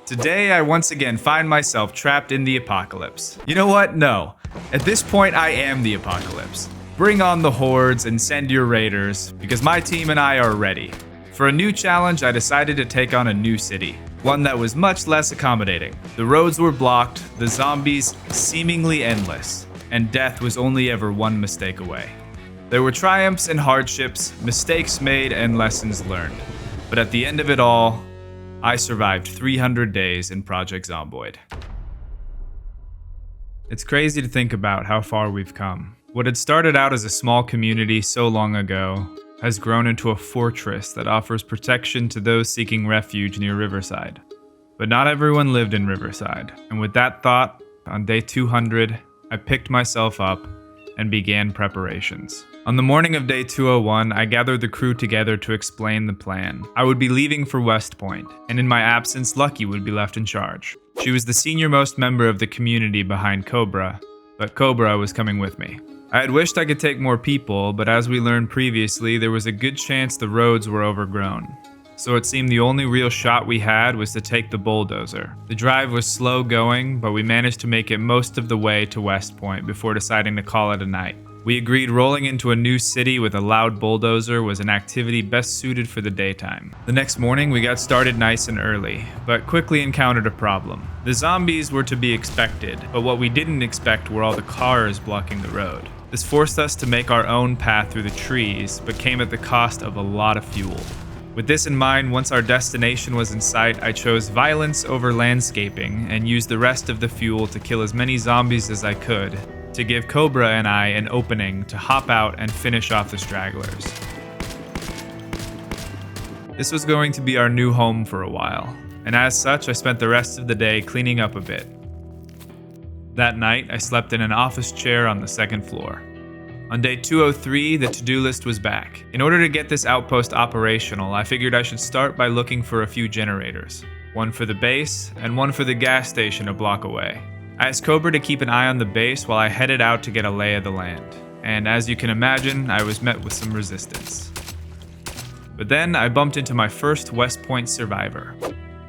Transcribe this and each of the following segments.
Today, I once again find myself trapped in the apocalypse. You know what? No. At this point, I am the apocalypse. Bring on the hordes and send your raiders, because my team and I are ready. For a new challenge, I decided to take on a new city, one that was much less accommodating. The roads were blocked, the zombies seemingly endless, and death was only ever one mistake away. There were triumphs and hardships, mistakes made and lessons learned. But at the end of it all, I survived 300 days in Project Zomboid. It's crazy to think about how far we've come. What had started out as a small community so long ago has grown into a fortress that offers protection to those seeking refuge near Riverside. But not everyone lived in Riverside, and with that thought, on day 200, I picked myself up and began preparations. On the morning of day 201, I gathered the crew together to explain the plan. I would be leaving for West Point, and in my absence, Lucky would be left in charge. She was the senior-most member of the community behind Cobra, but Cobra was coming with me. I had wished I could take more people, but as we learned previously, there was a good chance the roads were overgrown. So it seemed the only real shot we had was to take the bulldozer. The drive was slow going, but we managed to make it most of the way to West Point before deciding to call it a night. We agreed rolling into a new city with a loud bulldozer was an activity best suited for the daytime. The next morning, we got started nice and early, but quickly encountered a problem. The zombies were to be expected, but what we didn't expect were all the cars blocking the road. This forced us to make our own path through the trees, but came at the cost of a lot of fuel. With this in mind, once our destination was in sight, I chose violence over landscaping and used the rest of the fuel to kill as many zombies as I could, to give Cobra and I an opening to hop out and finish off the stragglers. This was going to be our new home for a while, and as such, I spent the rest of the day cleaning up a bit. That night, I slept in an office chair on the second floor. On day 203, the to-do list was back. In order to get this outpost operational, I figured I should start by looking for a few generators. One for the base, and one for the gas station a block away. I asked Cobra to keep an eye on the base while I headed out to get a lay of the land. And as you can imagine, I was met with some resistance. But then I bumped into my first West Point survivor,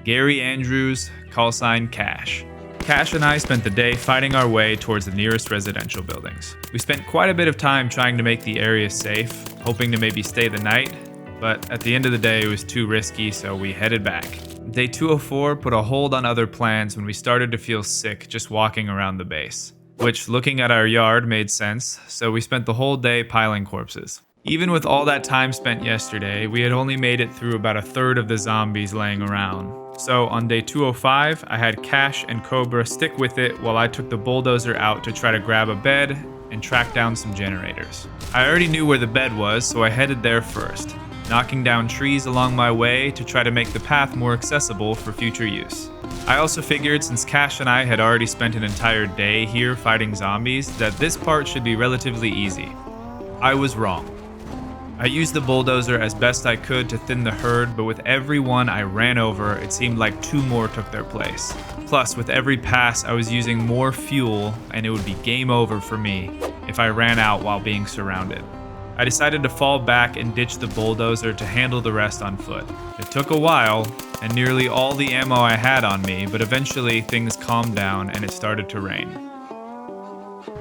Gary Andrews, callsign Cash. Cash and I spent the day fighting our way towards the nearest residential buildings. We spent quite a bit of time trying to make the area safe, hoping to maybe stay the night, but at the end of the day it was too risky, so we headed back. Day 204 put a hold on other plans when we started to feel sick just walking around the base, which looking at our yard made sense, so we spent the whole day piling corpses. Even with all that time spent yesterday, we had only made it through about a third of the zombies laying around. So on day 205, I had Cash and Cobra stick with it while I took the bulldozer out to try to grab a bed and track down some generators. I already knew where the bed was, so I headed there first, knocking down trees along my way to try to make the path more accessible for future use. I also figured since Cash and I had already spent an entire day here fighting zombies, that this part should be relatively easy. I was wrong. I used the bulldozer as best I could to thin the herd, but with every one I ran over, it seemed like two more took their place. Plus, with every pass, I was using more fuel, and it would be game over for me if I ran out while being surrounded. I decided to fall back and ditch the bulldozer to handle the rest on foot. It took a while, and nearly all the ammo I had on me, but eventually things calmed down and it started to rain.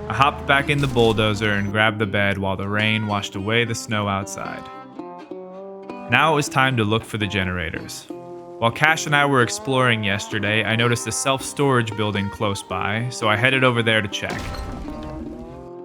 I hopped back in the bulldozer and grabbed the bed while the rain washed away the snow outside. Now it was time to look for the generators. While Cash and I were exploring yesterday, I noticed a self-storage building close by, so I headed over there to check.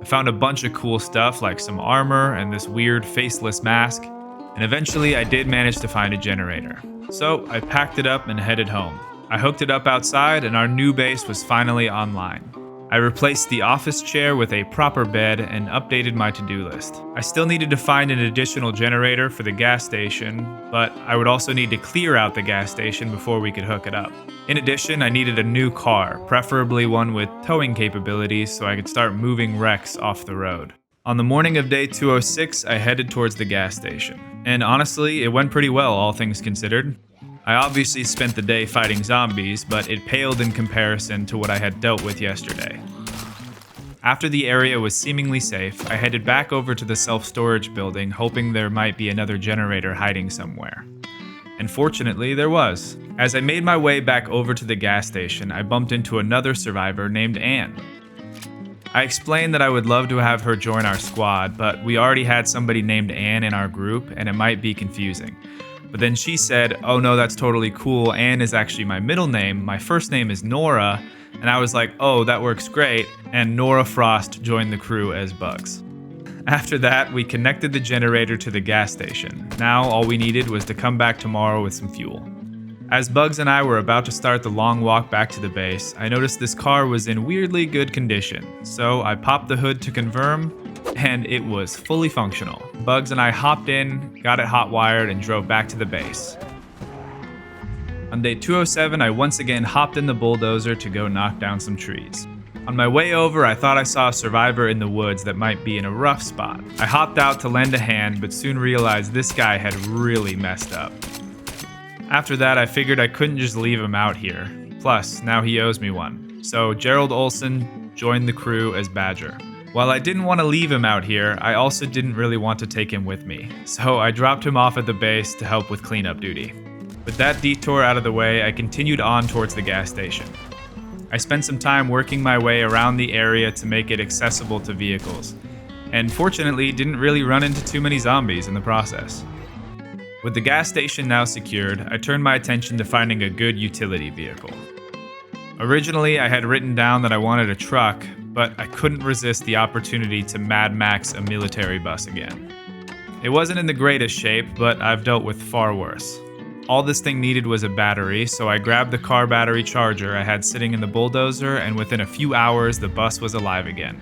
I found a bunch of cool stuff like some armor and this weird faceless mask, and eventually I did manage to find a generator. So I packed it up and headed home. I hooked it up outside and our new base was finally online. I replaced the office chair with a proper bed and updated my to-do list. I still needed to find an additional generator for the gas station, but I would also need to clear out the gas station before we could hook it up. In addition, I needed a new car, preferably one with towing capabilities so I could start moving wrecks off the road. On the morning of day 206, I headed towards the gas station. And honestly, it went pretty well, all things considered. I obviously spent the day fighting zombies, but it paled in comparison to what I had dealt with yesterday. After the area was seemingly safe, I headed back over to the self-storage building, hoping there might be another generator hiding somewhere. And fortunately, there was. As I made my way back over to the gas station, I bumped into another survivor named Anne. I explained that I would love to have her join our squad, but we already had somebody named Anne in our group, and it might be confusing. But then she said, "Oh no, that's totally cool. Anne is actually my middle name. My first name is Nora." And I was like, "Oh, that works great." And Nora Frost joined the crew as Bugs. After that, we connected the generator to the gas station. Now all we needed was to come back tomorrow with some fuel. As Bugs and I were about to start the long walk back to the base, I noticed this car was in weirdly good condition. So I popped the hood to confirm, and it was fully functional. Bugs and I hopped in, got it hot-wired, and drove back to the base. On day 207, I once again hopped in the bulldozer to go knock down some trees. On my way over, I thought I saw a survivor in the woods that might be in a rough spot. I hopped out to lend a hand, but soon realized this guy had really messed up. After that, I figured I couldn't just leave him out here. Plus, now he owes me one. So Gerald Olson joined the crew as Badger. While I didn't want to leave him out here, I also didn't really want to take him with me. So I dropped him off at the base to help with cleanup duty. With that detour out of the way, I continued on towards the gas station. I spent some time working my way around the area to make it accessible to vehicles, and fortunately didn't really run into too many zombies in the process. With the gas station now secured, I turned my attention to finding a good utility vehicle. Originally, I had written down that I wanted a truck, but I couldn't resist the opportunity to Mad Max a military bus again. It wasn't in the greatest shape, but I've dealt with far worse. All this thing needed was a battery, so I grabbed the car battery charger I had sitting in the bulldozer, and within a few hours, the bus was alive again.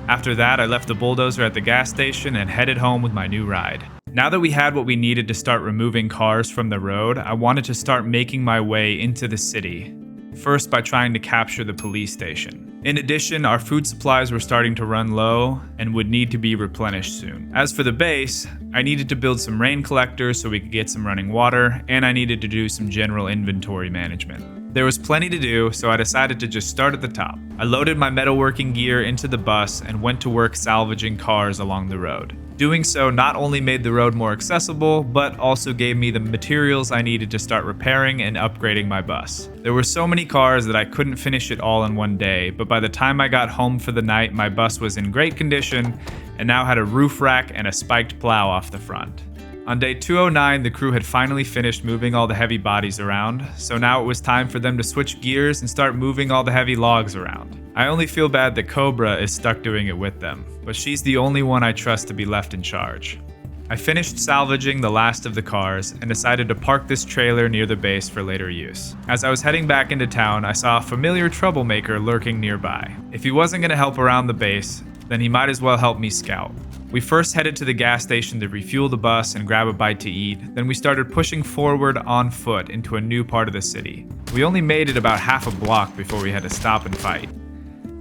After that, I left the bulldozer at the gas station and headed home with my new ride. Now that we had what we needed to start removing cars from the road, I wanted to start making my way into the city, first by trying to capture the police station. In addition, our food supplies were starting to run low and would need to be replenished soon. As for the base, I needed to build some rain collectors so we could get some running water, and I needed to do some general inventory management. There was plenty to do, so I decided to just start at the top. I loaded my metalworking gear into the bus and went to work salvaging cars along the road. Doing so not only made the road more accessible, but also gave me the materials I needed to start repairing and upgrading my bus. There were so many cars that I couldn't finish it all in one day, but by the time I got home for the night, my bus was in great condition and now had a roof rack and a spiked plow off the front. On day 209, the crew had finally finished moving all the heavy bodies around, so now it was time for them to switch gears and start moving all the heavy logs around. I only feel bad that Cobra is stuck doing it with them, but she's the only one I trust to be left in charge. I finished salvaging the last of the cars and decided to park this trailer near the base for later use. As I was heading back into town, I saw a familiar troublemaker lurking nearby. If he wasn't going to help around the base, then he might as well help me scout. We first headed to the gas station to refuel the bus and grab a bite to eat, then we started pushing forward on foot into a new part of the city. We only made it about half a block before we had to stop and fight,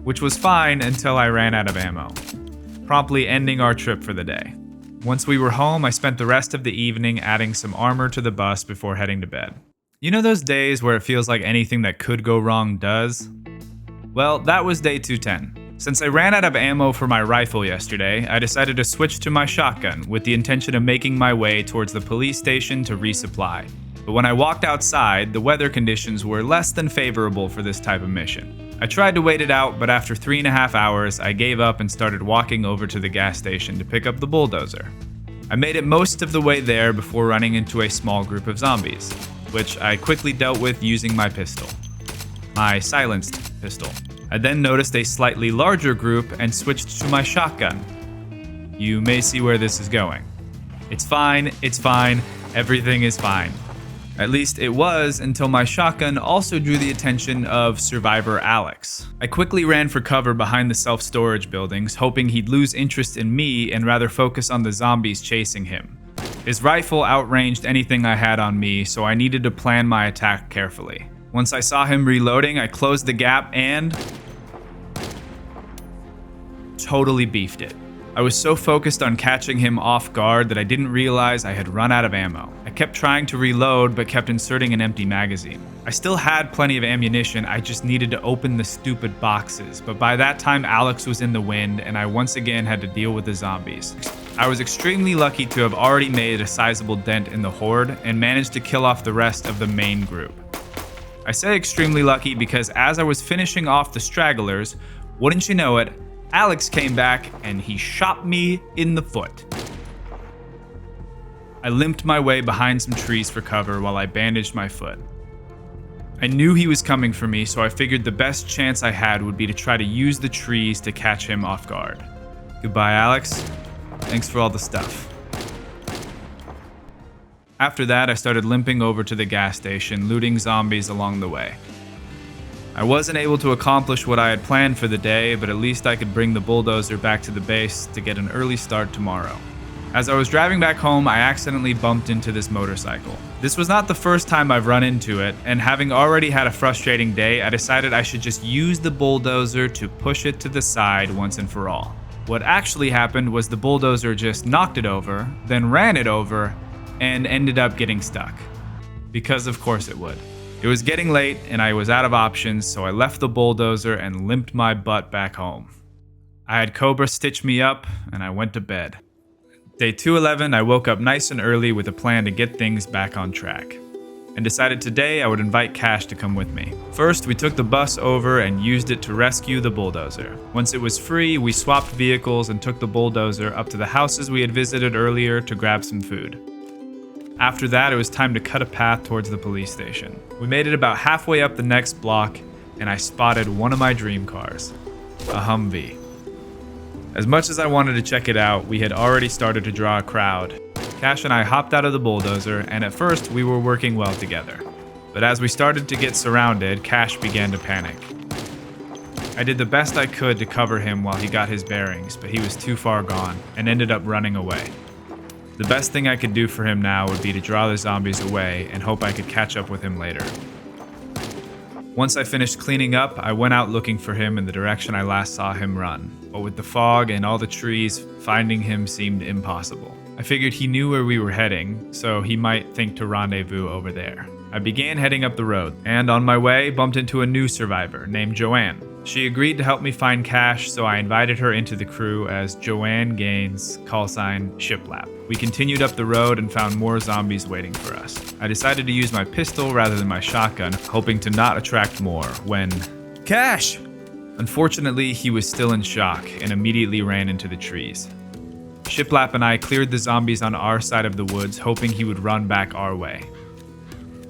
which was fine until I ran out of ammo, promptly ending our trip for the day. Once we were home, I spent the rest of the evening adding some armor to the bus before heading to bed. You know those days where it feels like anything that could go wrong does? Well, that was day 210. Since I ran out of ammo for my rifle yesterday, I decided to switch to my shotgun with the intention of making my way towards the police station to resupply. But when I walked outside, the weather conditions were less than favorable for this type of mission. I tried to wait it out, but after 3.5 hours, I gave up and started walking over to the gas station to pick up the bulldozer. I made it most of the way there before running into a small group of zombies, which I quickly dealt with using my pistol. My silenced pistol. I then noticed a slightly larger group and switched to my shotgun. You may see where this is going. It's fine, everything is fine. At least it was until my shotgun also drew the attention of Survivor Alex. I quickly ran for cover behind the self-storage buildings, hoping he'd lose interest in me and rather focus on the zombies chasing him. His rifle outranged anything I had on me, so I needed to plan my attack carefully. Once I saw him reloading, I closed the gap and totally beefed it. I was so focused on catching him off guard that I didn't realize I had run out of ammo. I kept trying to reload, but kept inserting an empty magazine. I still had plenty of ammunition, I just needed to open the stupid boxes, but by that time Alex was in the wind and I once again had to deal with the zombies. I was extremely lucky to have already made a sizable dent in the horde and managed to kill off the rest of the main group. I say extremely lucky because as I was finishing off the stragglers, wouldn't you know it, Alex came back and he shot me in the foot. I limped my way behind some trees for cover while I bandaged my foot. I knew he was coming for me, so I figured the best chance I had would be to try to use the trees to catch him off guard. Goodbye, Alex. Thanks for all the stuff. After that, I started limping over to the gas station, looting zombies along the way. I wasn't able to accomplish what I had planned for the day, but at least I could bring the bulldozer back to the base to get an early start tomorrow. As I was driving back home, I accidentally bumped into this motorcycle. This was not the first time I've run into it, and having already had a frustrating day, I decided I should just use the bulldozer to push it to the side once and for all. What actually happened was the bulldozer just knocked it over, then ran it over, and ended up getting stuck. Because of course it would. It was getting late and I was out of options, so I left the bulldozer and limped my butt back home. I had Cobra stitch me up and I went to bed. Day 211, I woke up nice and early with a plan to get things back on track, and decided today I would invite Cash to come with me. First, we took the bus over and used it to rescue the bulldozer. Once it was free, we swapped vehicles and took the bulldozer up to the houses we had visited earlier to grab some food. After that, it was time to cut a path towards the police station. We made it about halfway up the next block, and I spotted one of my dream cars, a Humvee. As much as I wanted to check it out, we had already started to draw a crowd. Cash and I hopped out of the bulldozer, and at first we were working well together. But as we started to get surrounded, Cash began to panic. I did the best I could to cover him while he got his bearings, but he was too far gone and ended up running away. The best thing I could do for him now would be to draw the zombies away and hope I could catch up with him later. Once I finished cleaning up, I went out looking for him in the direction I last saw him run, but with the fog and all the trees, finding him seemed impossible. I figured he knew where we were heading, so he might think to rendezvous over there. I began heading up the road, and on my way, bumped into a new survivor named Joanne. She agreed to help me find Cash, so I invited her into the crew as Joanne Gaines, callsign Shiplap. We continued up the road and found more zombies waiting for us. I decided to use my pistol rather than my shotgun, hoping to not attract more, when... Cash! Unfortunately, he was still in shock and immediately ran into the trees. Shiplap and I cleared the zombies on our side of the woods, hoping he would run back our way.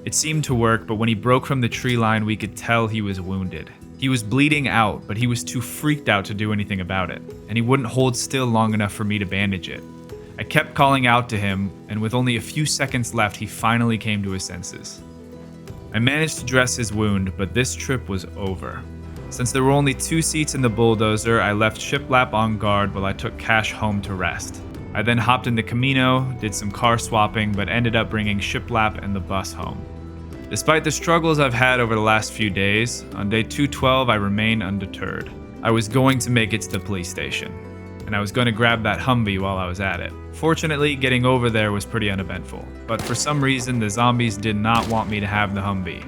It seemed to work, but when he broke from the tree line, we could tell he was wounded. He was bleeding out, but he was too freaked out to do anything about it, and he wouldn't hold still long enough for me to bandage it. I kept calling out to him, and with only a few seconds left, he finally came to his senses. I managed to dress his wound, but this trip was over. Since there were only 2 seats in the bulldozer, I left Shiplap on guard while I took Cash home to rest. I then hopped in the Camino, did some car swapping, but ended up bringing Shiplap and the bus home. Despite the struggles I've had over the last few days, on day 212 I remained undeterred. I was going to make it to the police station, and I was going to grab that Humvee while I was at it. Fortunately, getting over there was pretty uneventful, but for some reason the zombies did not want me to have the Humvee.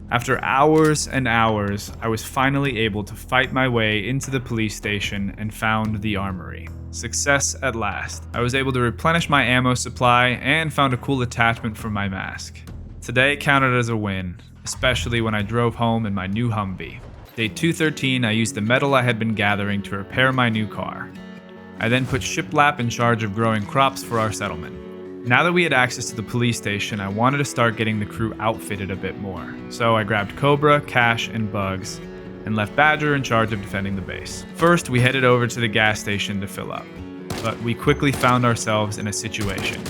After hours and hours, I was finally able to fight my way into the police station and found the armory. Success at last. I was able to replenish my ammo supply and found a cool attachment for my mask. Today counted as a win, especially when I drove home in my new Humvee. Day 213, I used the metal I had been gathering to repair my new car. I then put Shiplap in charge of growing crops for our settlement. Now that we had access to the police station, I wanted to start getting the crew outfitted a bit more. So I grabbed Cobra, Cash, and Bugs, and left Badger in charge of defending the base. First, we headed over to the gas station to fill up, but we quickly found ourselves in a situation.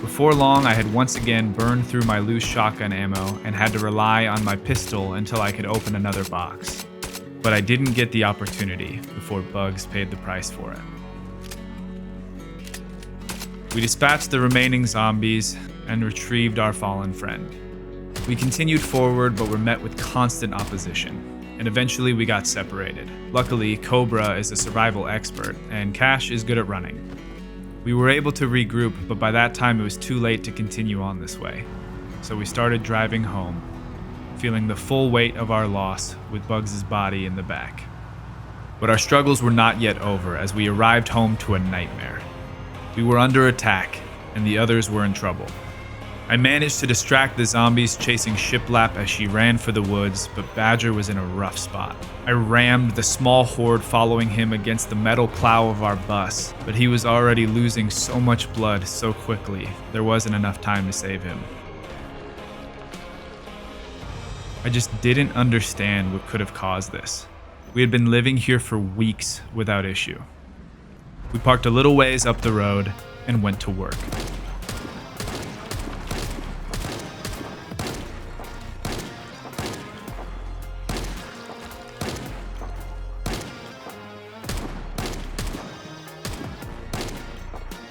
Before long, I had once again burned through my loose shotgun ammo and had to rely on my pistol until I could open another box. But I didn't get the opportunity before Bugs paid the price for it. We dispatched the remaining zombies, and retrieved our fallen friend. We continued forward, but were met with constant opposition, and eventually we got separated. Luckily, Cobra is a survival expert, and Cash is good at running. We were able to regroup, but by that time it was too late to continue on this way. So we started driving home, feeling the full weight of our loss with Bugs' body in the back. But our struggles were not yet over as we arrived home to a nightmare. We were under attack, and the others were in trouble. I managed to distract the zombies chasing Shiplap as she ran for the woods, but Badger was in a rough spot. I rammed the small horde following him against the metal plow of our bus, but he was already losing so much blood so quickly, there wasn't enough time to save him. I just didn't understand what could have caused this. We had been living here for weeks without issue. We parked a little ways up the road and went to work.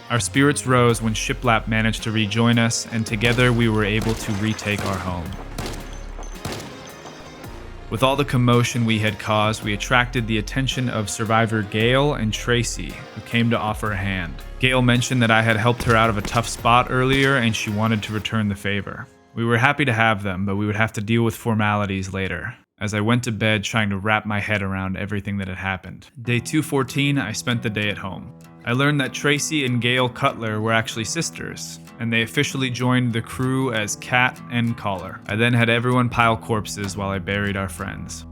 Our spirits rose when Shiplap managed to rejoin us, and together we were able to retake our home. With all the commotion we had caused, we attracted the attention of survivor Gail and Tracy, who came to offer a hand. Gail mentioned that I had helped her out of a tough spot earlier and she wanted to return the favor. We were happy to have them, but we would have to deal with formalities later, as I went to bed trying to wrap my head around everything that had happened. Day 214, I spent the day at home. I learned that Tracy and Gail Cutler were actually sisters, and they officially joined the crew as Cat and Collar. I then had everyone pile corpses while I buried our friends.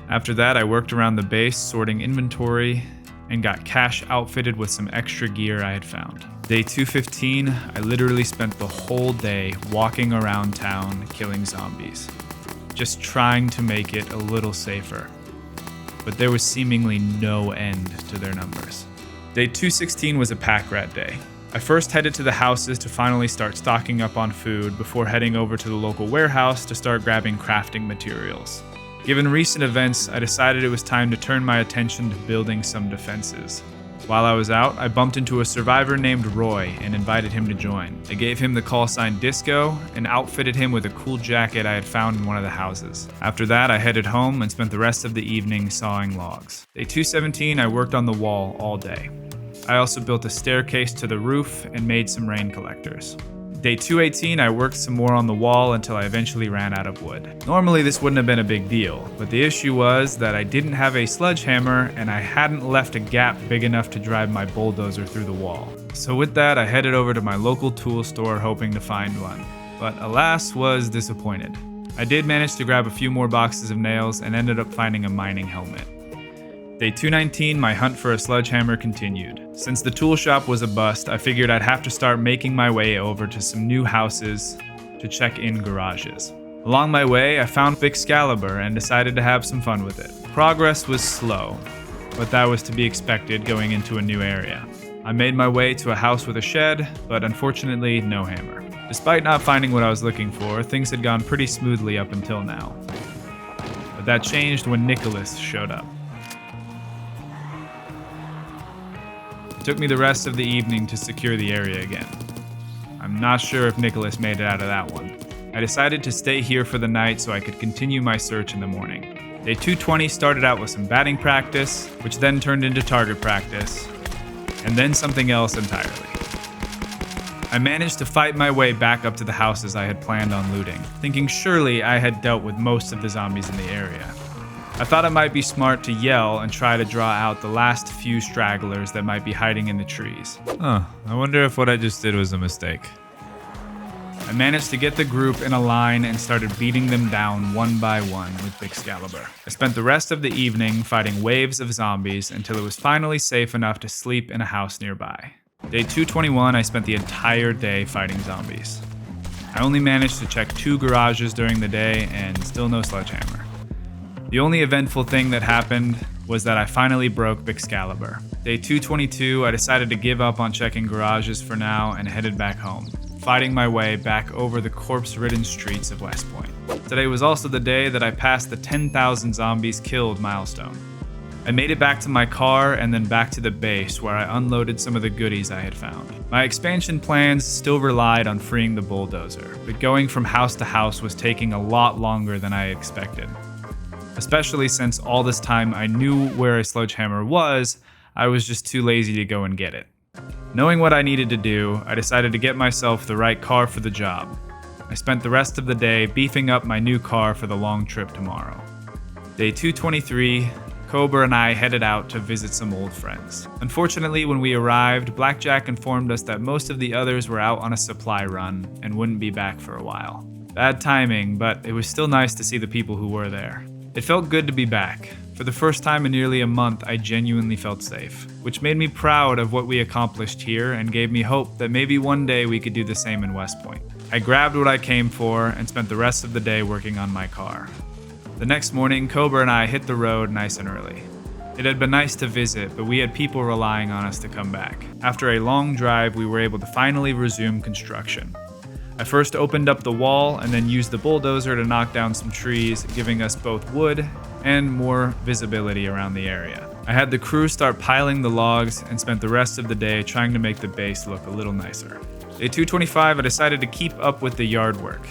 After that, I worked around the base sorting inventory and got Cash outfitted with some extra gear I had found. Day 215, I literally spent the whole day walking around town killing zombies, just trying to make it a little safer. But there was seemingly no end to their numbers. Day 216 was a pack rat day. I first headed to the houses to finally start stocking up on food before heading over to the local warehouse to start grabbing crafting materials. Given recent events, I decided it was time to turn my attention to building some defenses. While I was out, I bumped into a survivor named Roy and invited him to join. I gave him the call sign Disco and outfitted him with a cool jacket I had found in one of the houses. After that, I headed home and spent the rest of the evening sawing logs. Day 217, I worked on the wall all day. I also built a staircase to the roof and made some rain collectors. Day 218, I worked some more on the wall until I eventually ran out of wood. Normally this wouldn't have been a big deal, but the issue was that I didn't have a sledgehammer and I hadn't left a gap big enough to drive my bulldozer through the wall. So with that, I headed over to my local tool store hoping to find one, but alas, was disappointed. I did manage to grab a few more boxes of nails and ended up finding a mining helmet. Day 219, my hunt for a sledgehammer continued. Since the tool shop was a bust, I figured I'd have to start making my way over to some new houses to check in garages. Along my way, I found Excalibur and decided to have some fun with it. Progress was slow, but that was to be expected going into a new area. I made my way to a house with a shed, but unfortunately, no hammer. Despite not finding what I was looking for, things had gone pretty smoothly up until now. But that changed when Nicholas showed up. It took me the rest of the evening to secure the area again. I'm not sure if Nicholas made it out of that one. I decided to stay here for the night so I could continue my search in the morning. Day 220 started out with some batting practice, which then turned into target practice, and then something else entirely. I managed to fight my way back up to the houses I had planned on looting, thinking surely I had dealt with most of the zombies in the area. I thought it might be smart to yell and try to draw out the last few stragglers that might be hiding in the trees. I wonder if what I just did was a mistake. I managed to get the group in a line and started beating them down one by one with Excalibur. I spent the rest of the evening fighting waves of zombies until it was finally safe enough to sleep in a house nearby. Day 221, I spent the entire day fighting zombies. I only managed to check 2 garages during the day and still no sledgehammer. The only eventful thing that happened was that I finally broke Excalibur. Day 222, I decided to give up on checking garages for now and headed back home, fighting my way back over the corpse-ridden streets of West Point. Today was also the day that I passed the 10,000 zombies killed milestone. I made it back to my car and then back to the base where I unloaded some of the goodies I had found. My expansion plans still relied on freeing the bulldozer, but going from house to house was taking a lot longer than I expected. Especially since all this time I knew where a sledgehammer was, I was just too lazy to go and get it. Knowing what I needed to do, I decided to get myself the right car for the job. I spent the rest of the day beefing up my new car for the long trip tomorrow. Day 223, Cobra and I headed out to visit some old friends. Unfortunately, when we arrived, Blackjack informed us that most of the others were out on a supply run and wouldn't be back for a while. Bad timing, but it was still nice to see the people who were there. It felt good to be back. For the first time in nearly a month, I genuinely felt safe, which made me proud of what we accomplished here and gave me hope that maybe one day we could do the same in West Point. I grabbed what I came for and spent the rest of the day working on my car. The next morning, Cobra and I hit the road nice and early. It had been nice to visit, but we had people relying on us to come back. After a long drive, we were able to finally resume construction. I first opened up the wall and then used the bulldozer to knock down some trees, giving us both wood and more visibility around the area. I had the crew start piling the logs and spent the rest of the day trying to make the base look a little nicer. Day 225, I decided to keep up with the yard work.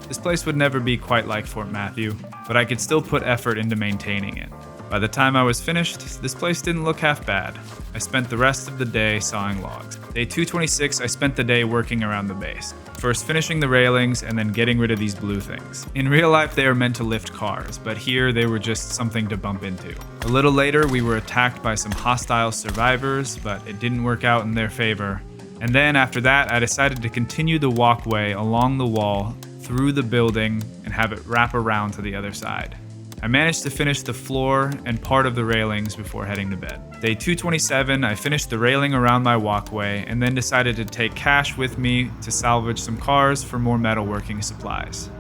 This place would never be quite like Fort Matthew, but I could still put effort into maintaining it. By the time I was finished, this place didn't look half bad. I spent the rest of the day sawing logs. Day 226, I spent the day working around the base. First finishing the railings and then getting rid of these blue things. In real life, they are meant to lift cars, but here they were just something to bump into. A little later, we were attacked by some hostile survivors, but it didn't work out in their favor. And then after that, I decided to continue the walkway along the wall through the building and have it wrap around to the other side. I managed to finish the floor and part of the railings before heading to bed. Day 227, I finished the railing around my walkway and then decided to take cash with me to salvage some cars for more metalworking supplies.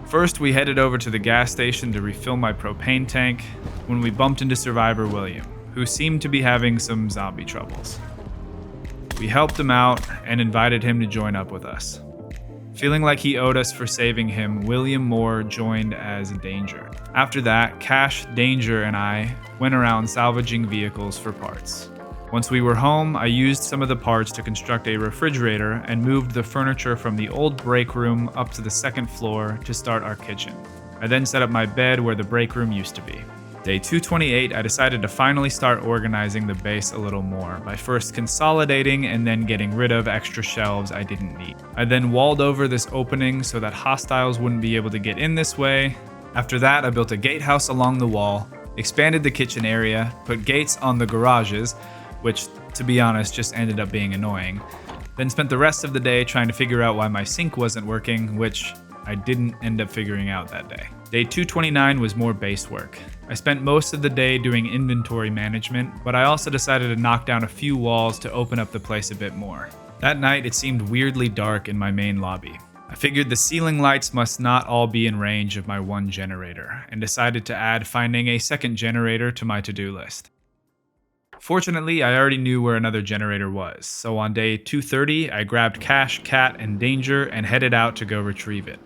First, we headed over to the gas station to refill my propane tank when we bumped into Survivor William, who seemed to be having some zombie troubles. We helped him out and invited him to join up with us. Feeling like he owed us for saving him, William Moore joined as Danger. After that, Cash, Danger, and I went around salvaging vehicles for parts. Once we were home, I used some of the parts to construct a refrigerator and moved the furniture from the old break room up to the second floor to start our kitchen. I then set up my bed where the break room used to be. Day 228, I decided to finally start organizing the base a little more by first consolidating and then getting rid of extra shelves I didn't need. I then walled over this opening so that hostiles wouldn't be able to get in this way. After that, I built a gatehouse along the wall, expanded the kitchen area, put gates on the garages, which, to be honest, just ended up being annoying. Then spent the rest of the day trying to figure out why my sink wasn't working, which I didn't end up figuring out that day. Day 229 was more base work. I spent most of the day doing inventory management, but I also decided to knock down a few walls to open up the place a bit more. That night, it seemed weirdly dark in my main lobby. I figured the ceiling lights must not all be in range of my one generator, and decided to add finding a second generator to my to-do list. Fortunately, I already knew where another generator was, so on day 230, I grabbed Cash, Cat, and Danger and headed out to go retrieve it.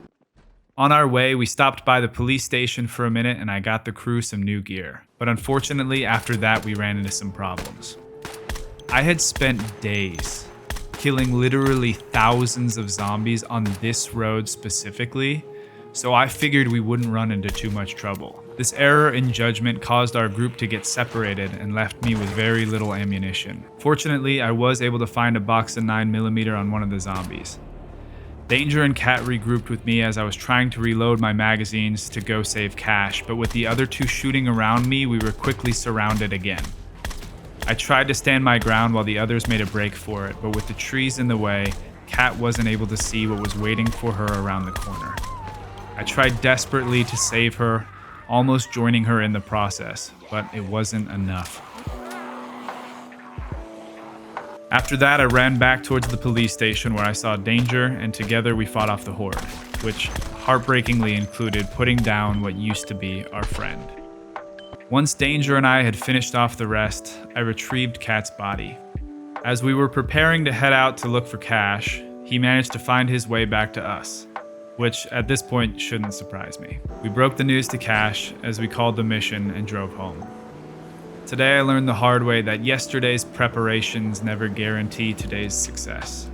On our way, we stopped by the police station for a minute and I got the crew some new gear. But unfortunately, after that, we ran into some problems. I had spent days killing literally thousands of zombies on this road specifically, so I figured we wouldn't run into too much trouble. This error in judgment caused our group to get separated and left me with very little ammunition. Fortunately, I was able to find a box of 9mm on one of the zombies. Danger and Cat regrouped with me as I was trying to reload my magazines to go save Cash, but with the other two shooting around me, we were quickly surrounded again. I tried to stand my ground while the others made a break for it, but with the trees in the way, Cat wasn't able to see what was waiting for her around the corner. I tried desperately to save her, almost joining her in the process, but it wasn't enough. After that, I ran back towards the police station where I saw Danger, and together we fought off the horde, which heartbreakingly included putting down what used to be our friend. Once Danger and I had finished off the rest, I retrieved Cat's body. As we were preparing to head out to look for Cash, he managed to find his way back to us, which at this point shouldn't surprise me. We broke the news to Cash as we called the mission and drove home. Today I learned the hard way that yesterday's preparations never guarantee today's success,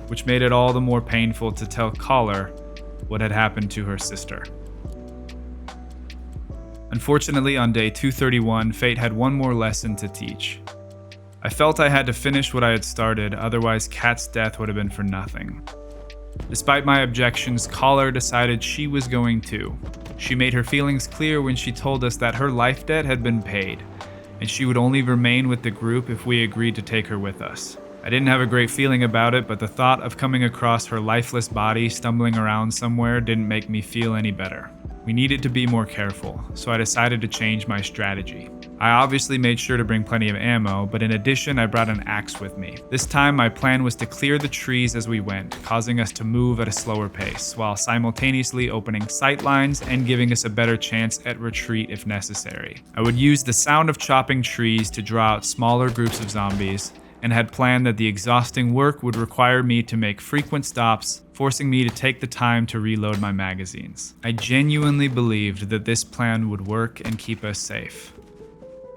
which made it all the more painful to tell Caller what had happened to her sister. Unfortunately, on day 231, fate had one more lesson to teach. I felt I had to finish what I had started, otherwise Kat's death would have been for nothing. Despite my objections, Caller decided she was going to. She made her feelings clear when she told us that her life debt had been paid, and she would only remain with the group if we agreed to take her with us. I didn't have a great feeling about it, but the thought of coming across her lifeless body stumbling around somewhere didn't make me feel any better. We needed to be more careful, so I decided to change my strategy. I obviously made sure to bring plenty of ammo, but in addition I brought an axe with me. This time my plan was to clear the trees as we went, causing us to move at a slower pace, while simultaneously opening sight lines and giving us a better chance at retreat if necessary. I would use the sound of chopping trees to draw out smaller groups of zombies, and had planned that the exhausting work would require me to make frequent stops, forcing me to take the time to reload my magazines. I genuinely believed that this plan would work and keep us safe.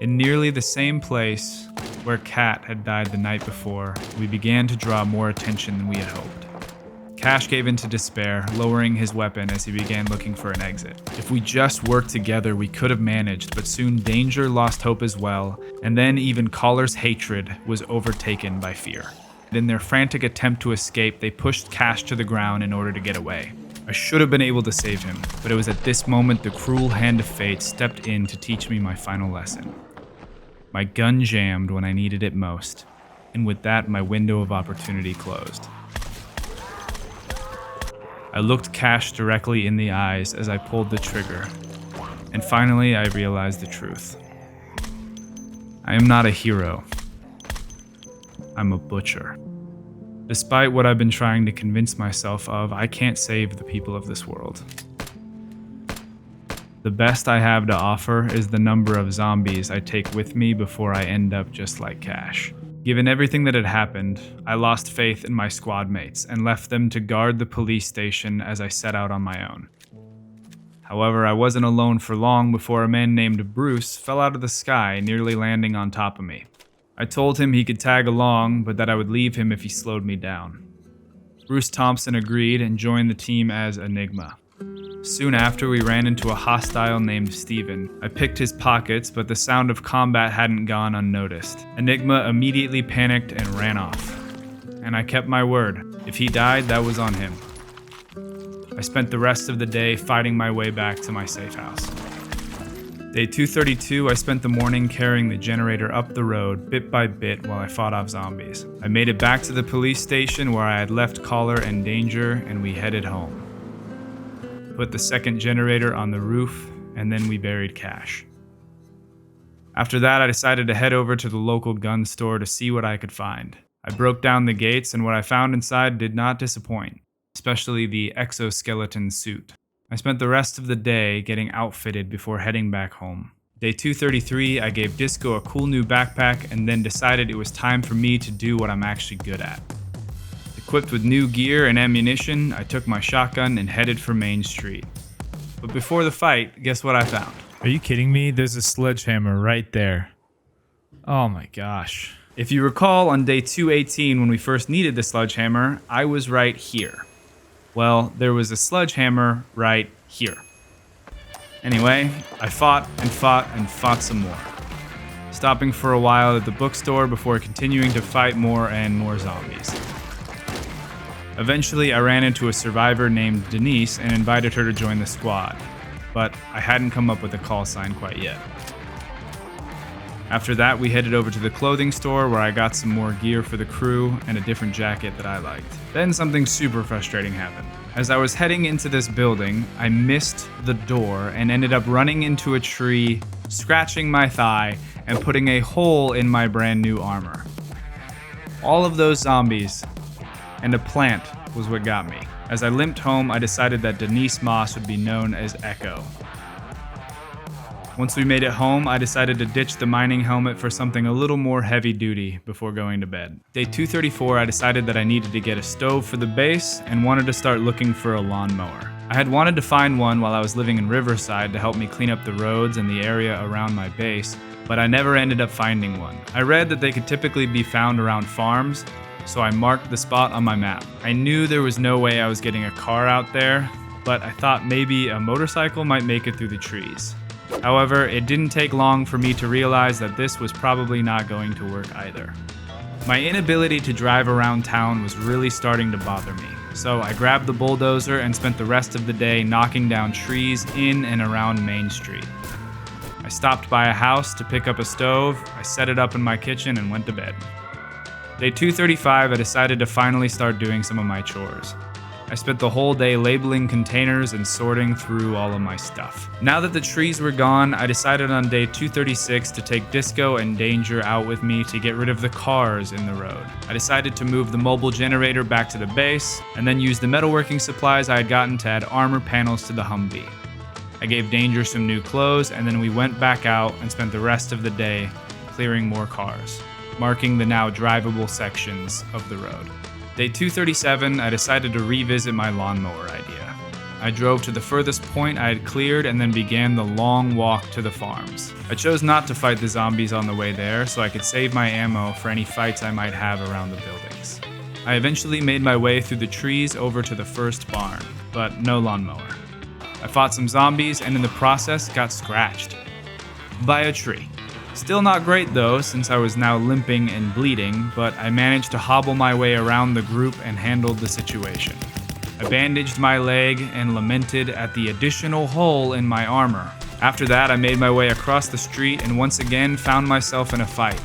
In nearly the same place where Kat had died the night before, we began to draw more attention than we had hoped. Cash gave in to despair, lowering his weapon as he began looking for an exit. If we just worked together, we could have managed, but soon Danger lost hope as well, and then even Caller's hatred was overtaken by fear. In their frantic attempt to escape, they pushed Cash to the ground in order to get away. I should have been able to save him, but it was at this moment the cruel hand of fate stepped in to teach me my final lesson. My gun jammed when I needed it most, and with that, my window of opportunity closed. I looked Cash directly in the eyes as I pulled the trigger, and finally I realized the truth. I am not a hero. I'm a butcher. Despite what I've been trying to convince myself of, I can't save the people of this world. The best I have to offer is the number of zombies I take with me before I end up just like Cash. Given everything that had happened, I lost faith in my squad mates and left them to guard the police station as I set out on my own. However, I wasn't alone for long before a man named Bruce fell out of the sky, nearly landing on top of me. I told him he could tag along, but that I would leave him if he slowed me down. Bruce Thompson agreed and joined the team as Enigma. Soon after, we ran into a hostile named Steven. I picked his pockets, but the sound of combat hadn't gone unnoticed. Enigma immediately panicked and ran off. And I kept my word. If he died, that was on him. I spent the rest of the day fighting my way back to my safe house. Day 232, I spent the morning carrying the generator up the road, bit by bit, while I fought off zombies. I made it back to the police station where I had left Caller and Danger, and we headed home. Put the second generator on the roof, and then we buried Cash. After that, I decided to head over to the local gun store to see what I could find. I broke down the gates, and what I found inside did not disappoint, especially the exoskeleton suit. I spent the rest of the day getting outfitted before heading back home. Day 233, I gave Disco a cool new backpack, and then decided it was time for me to do what I'm actually good at. Equipped with new gear and ammunition, I took my shotgun and headed for Main Street. But before the fight, guess what I found? Are you kidding me? There's a sledgehammer right there. Oh my gosh. If you recall, on day 218 when we first needed the sledgehammer, I was right here. Well, there was a sledgehammer right here. Anyway, I fought and fought and fought some more, stopping for a while at the bookstore before continuing to fight more and more zombies. Eventually, I ran into a survivor named Denise and invited her to join the squad, but I hadn't come up with a call sign quite yet. After that, we headed over to the clothing store where I got some more gear for the crew and a different jacket that I liked. Then something super frustrating happened. As I was heading into this building, I missed the door and ended up running into a tree, scratching my thigh, and putting a hole in my brand new armor. All of those zombies and a plant was what got me. As I limped home, I decided that Denise Moss would be known as Echo. Once we made it home, I decided to ditch the mining helmet for something a little more heavy duty before going to bed. Day 234, I decided that I needed to get a stove for the base and wanted to start looking for a lawnmower. I had wanted to find one while I was living in Riverside to help me clean up the roads and the area around my base, but I never ended up finding one. I read that they could typically be found around farms, so I marked the spot on my map. I knew there was no way I was getting a car out there, but I thought maybe a motorcycle might make it through the trees. However, it didn't take long for me to realize that this was probably not going to work either. My inability to drive around town was really starting to bother me, so I grabbed the bulldozer and spent the rest of the day knocking down trees in and around Main Street. I stopped by a house to pick up a stove, I set it up in my kitchen and went to bed. Day 235, I decided to finally start doing some of my chores. I spent the whole day labeling containers and sorting through all of my stuff. Now that the trees were gone, I decided on day 236 to take Disco and Danger out with me to get rid of the cars in the road. I decided to move the mobile generator back to the base, and then use the metalworking supplies I had gotten to add armor panels to the Humvee. I gave Danger some new clothes, and then we went back out and spent the rest of the day clearing more cars, marking the now drivable sections of the road. Day 237, I decided to revisit my lawnmower idea. I drove to the furthest point I had cleared and then began the long walk to the farms. I chose not to fight the zombies on the way there so I could save my ammo for any fights I might have around the buildings. I eventually made my way through the trees over to the first barn, but no lawnmower. I fought some zombies and in the process got scratched by a tree. Still not great though, since I was now limping and bleeding, but I managed to hobble my way around the group and handled the situation. I bandaged my leg and lamented at the additional hole in my armor. After that, I made my way across the street and once again found myself in a fight.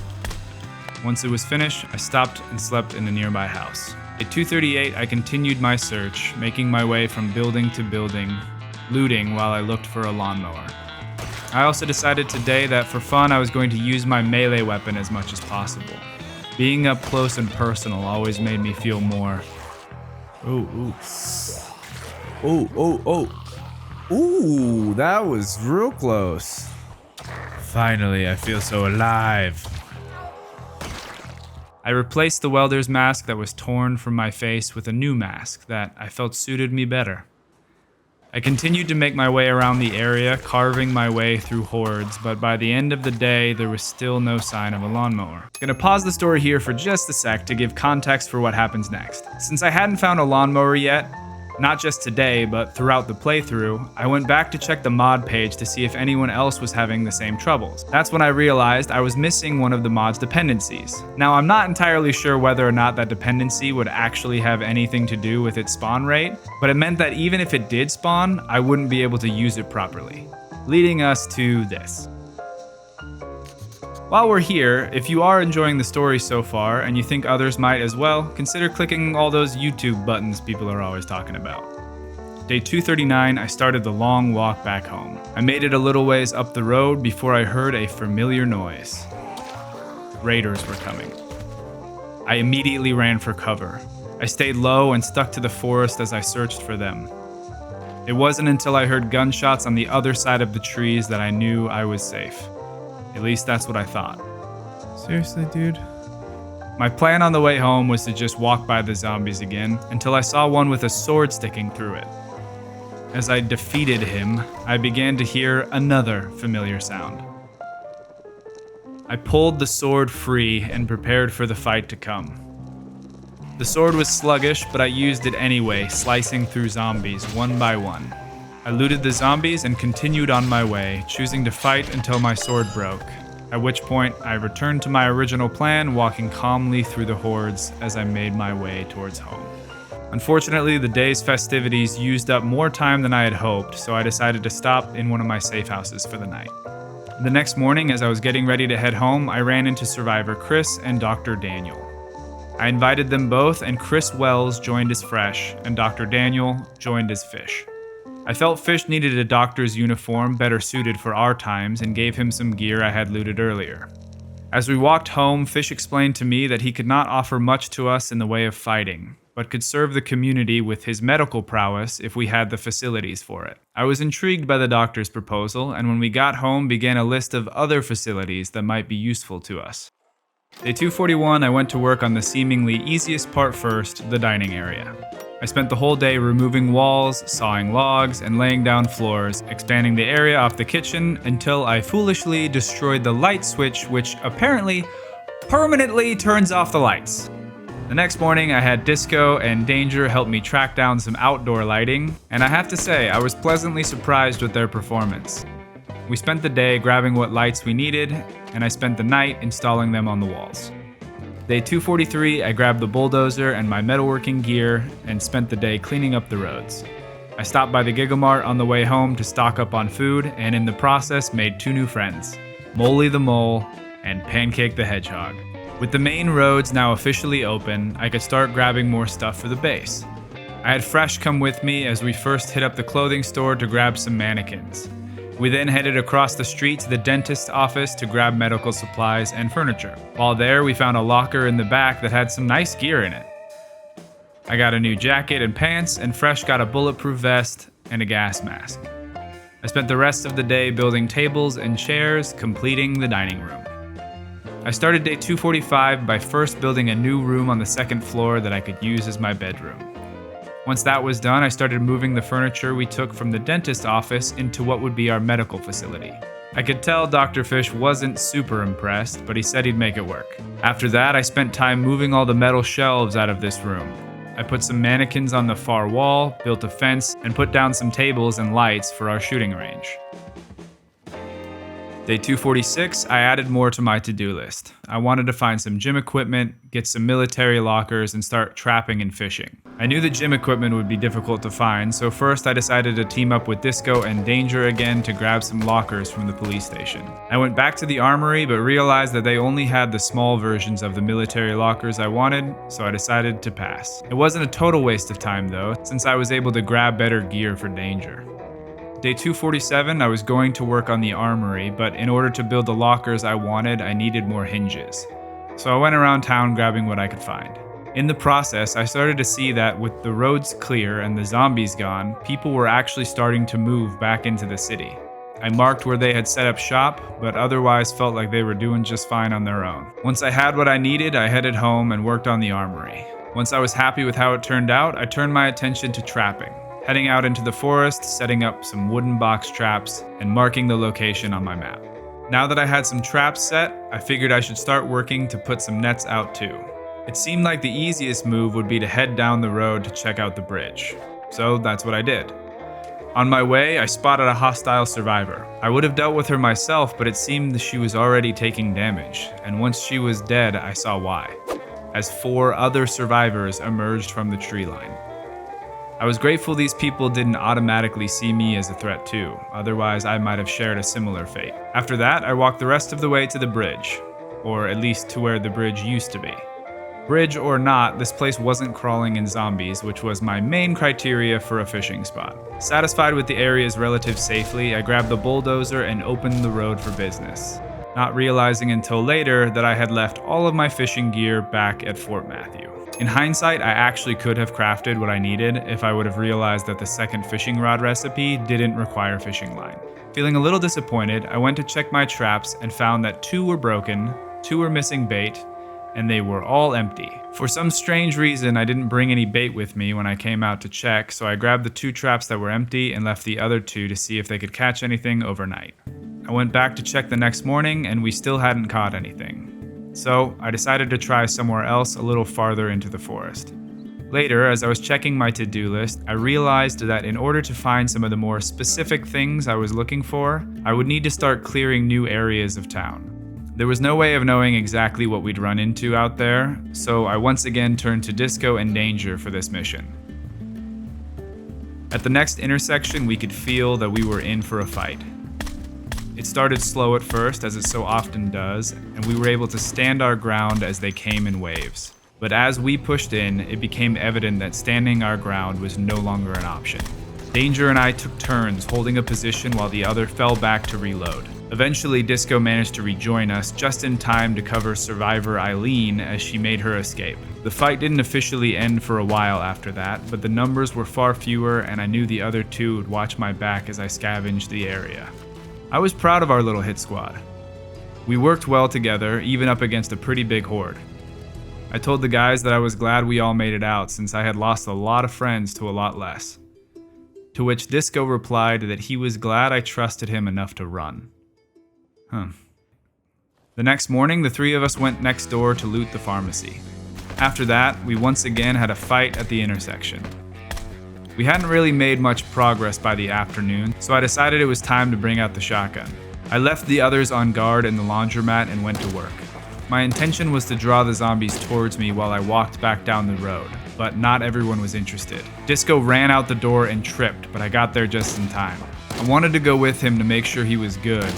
Once it was finished, I stopped and slept in a nearby house. At 2:38, I continued my search, making my way from building to building, looting while I looked for a lawnmower. I also decided today that for fun I was going to use my melee weapon as much as possible. Being up close and personal always made me feel more... Ooh, that was real close. Finally, I feel so alive. I replaced the welder's mask that was torn from my face with a new mask that I felt suited me better. I continued to make my way around the area, carving my way through hordes, but by the end of the day, there was still no sign of a lawnmower. Gonna pause the story here for just a sec to give context for what happens next. Since I hadn't found a lawnmower yet, not just today, but throughout the playthrough, I went back to check the mod page to see if anyone else was having the same troubles. That's when I realized I was missing one of the mod's dependencies. Now, I'm not entirely sure whether or not that dependency would actually have anything to do with its spawn rate, but it meant that even if it did spawn, I wouldn't be able to use it properly. Leading us to this. While we're here, if you are enjoying the story so far and you think others might as well, consider clicking all those YouTube buttons people are always talking about. Day 239, I started the long walk back home. I made it a little ways up the road before I heard a familiar noise. Raiders were coming. I immediately ran for cover. I stayed low and stuck to the forest as I searched for them. It wasn't until I heard gunshots on the other side of the trees that I knew I was safe. At least that's what I thought. Seriously, dude? My plan on the way home was to just walk by the zombies again until I saw one with a sword sticking through it. As I defeated him, I began to hear another familiar sound. I pulled the sword free and prepared for the fight to come. The sword was sluggish, but I used it anyway, slicing through zombies one by one. I looted the zombies and continued on my way, choosing to fight until my sword broke, at which point I returned to my original plan, walking calmly through the hordes as I made my way towards home. Unfortunately, the day's festivities used up more time than I had hoped, so I decided to stop in one of my safe houses for the night. The next morning, as I was getting ready to head home, I ran into Survivor Chris and Dr. Daniel. I invited them both, and Chris Wells joined as Fresh, and Dr. Daniel joined as Fish. I felt Fish needed a doctor's uniform better suited for our times and gave him some gear I had looted earlier. As we walked home, Fish explained to me that he could not offer much to us in the way of fighting, but could serve the community with his medical prowess if we had the facilities for it. I was intrigued by the doctor's proposal, and when we got home began a list of other facilities that might be useful to us. Day 241, I went to work on the seemingly easiest part first, the dining area. I spent the whole day removing walls, sawing logs, and laying down floors, expanding the area off the kitchen until I foolishly destroyed the light switch, which apparently permanently turns off the lights. The next morning, I had Disco and Danger help me track down some outdoor lighting, and I have to say, I was pleasantly surprised with their performance. We spent the day grabbing what lights we needed, and I spent the night installing them on the walls. Day 243, I grabbed the bulldozer and my metalworking gear and spent the day cleaning up the roads. I stopped by the Gigamart on the way home to stock up on food, and in the process made 2 new friends, Molly the Mole and Pancake the Hedgehog. With the main roads now officially open, I could start grabbing more stuff for the base. I had Fresh come with me as we first hit up the clothing store to grab some mannequins. We then headed across the street to the dentist's office to grab medical supplies and furniture. While there, we found a locker in the back that had some nice gear in it. I got a new jacket and pants, and Fresh got a bulletproof vest and a gas mask. I spent the rest of the day building tables and chairs, completing the dining room. I started day 245 by first building a new room on the second floor that I could use as my bedroom. Once that was done, I started moving the furniture we took from the dentist's office into what would be our medical facility. I could tell Dr. Fish wasn't super impressed, but he said he'd make it work. After that, I spent time moving all the metal shelves out of this room. I put some mannequins on the far wall, built a fence, and put down some tables and lights for our shooting range. Day 246, I added more to my to-do list. I wanted to find some gym equipment, get some military lockers, and start trapping and fishing. I knew the gym equipment would be difficult to find, so first I decided to team up with Disco and Danger again to grab some lockers from the police station. I went back to the armory, but realized that they only had the small versions of the military lockers I wanted, so I decided to pass. It wasn't a total waste of time though, since I was able to grab better gear for Danger. Day 247, I was going to work on the armory, but in order to build the lockers I wanted, I needed more hinges. So I went around town grabbing what I could find. In the process, I started to see that with the roads clear and the zombies gone, people were actually starting to move back into the city. I marked where they had set up shop, but otherwise felt like they were doing just fine on their own. Once I had what I needed, I headed home and worked on the armory. Once I was happy with how it turned out, I turned my attention to trapping. Heading out into the forest, setting up some wooden box traps, and marking the location on my map. Now that I had some traps set, I figured I should start working to put some nets out too. It seemed like the easiest move would be to head down the road to check out the bridge. So that's what I did. On my way, I spotted a hostile survivor. I would have dealt with her myself, but it seemed she was already taking damage, and once she was dead, I saw why, as 4 other survivors emerged from the tree line. I was grateful these people didn't automatically see me as a threat too, otherwise I might have shared a similar fate. After that, I walked the rest of the way to the bridge, or at least to where the bridge used to be. Bridge or not, this place wasn't crawling in zombies, which was my main criteria for a fishing spot. Satisfied with the area's relative safety, I grabbed the bulldozer and opened the road for business, not realizing until later that I had left all of my fishing gear back at Fort Matthew. In hindsight, I actually could have crafted what I needed if I would have realized that the second fishing rod recipe didn't require fishing line. Feeling a little disappointed, I went to check my traps and found that 2 were broken, 2 were missing bait, and they were all empty. For some strange reason, I didn't bring any bait with me when I came out to check, so I grabbed the 2 traps that were empty and left the other 2 to see if they could catch anything overnight. I went back to check the next morning, and we still hadn't caught anything. So I decided to try somewhere else a little farther into the forest. Later, as I was checking my to-do list, I realized that in order to find some of the more specific things I was looking for, I would need to start clearing new areas of town. There was no way of knowing exactly what we'd run into out there, so I once again turned to Disco and Danger for this mission. At the next intersection, we could feel that we were in for a fight. It started slow at first, as it so often does, and we were able to stand our ground as they came in waves. But as we pushed in, it became evident that standing our ground was no longer an option. Danger and I took turns holding a position while the other fell back to reload. Eventually, Disco managed to rejoin us just in time to cover survivor Eileen as she made her escape. The fight didn't officially end for a while after that, but the numbers were far fewer and I knew the other 2 would watch my back as I scavenged the area. I was proud of our little hit squad. We worked well together, even up against a pretty big horde. I told the guys that I was glad we all made it out since I had lost a lot of friends to a lot less. To which Disco replied that he was glad I trusted him enough to run. The next morning, the three of us went next door to loot the pharmacy. After that, we once again had a fight at the intersection. We hadn't really made much progress by the afternoon, so I decided it was time to bring out the shotgun. I left the others on guard in the laundromat and went to work. My intention was to draw the zombies towards me while I walked back down the road, but not everyone was interested. Disco ran out the door and tripped, but I got there just in time. I wanted to go with him to make sure he was good,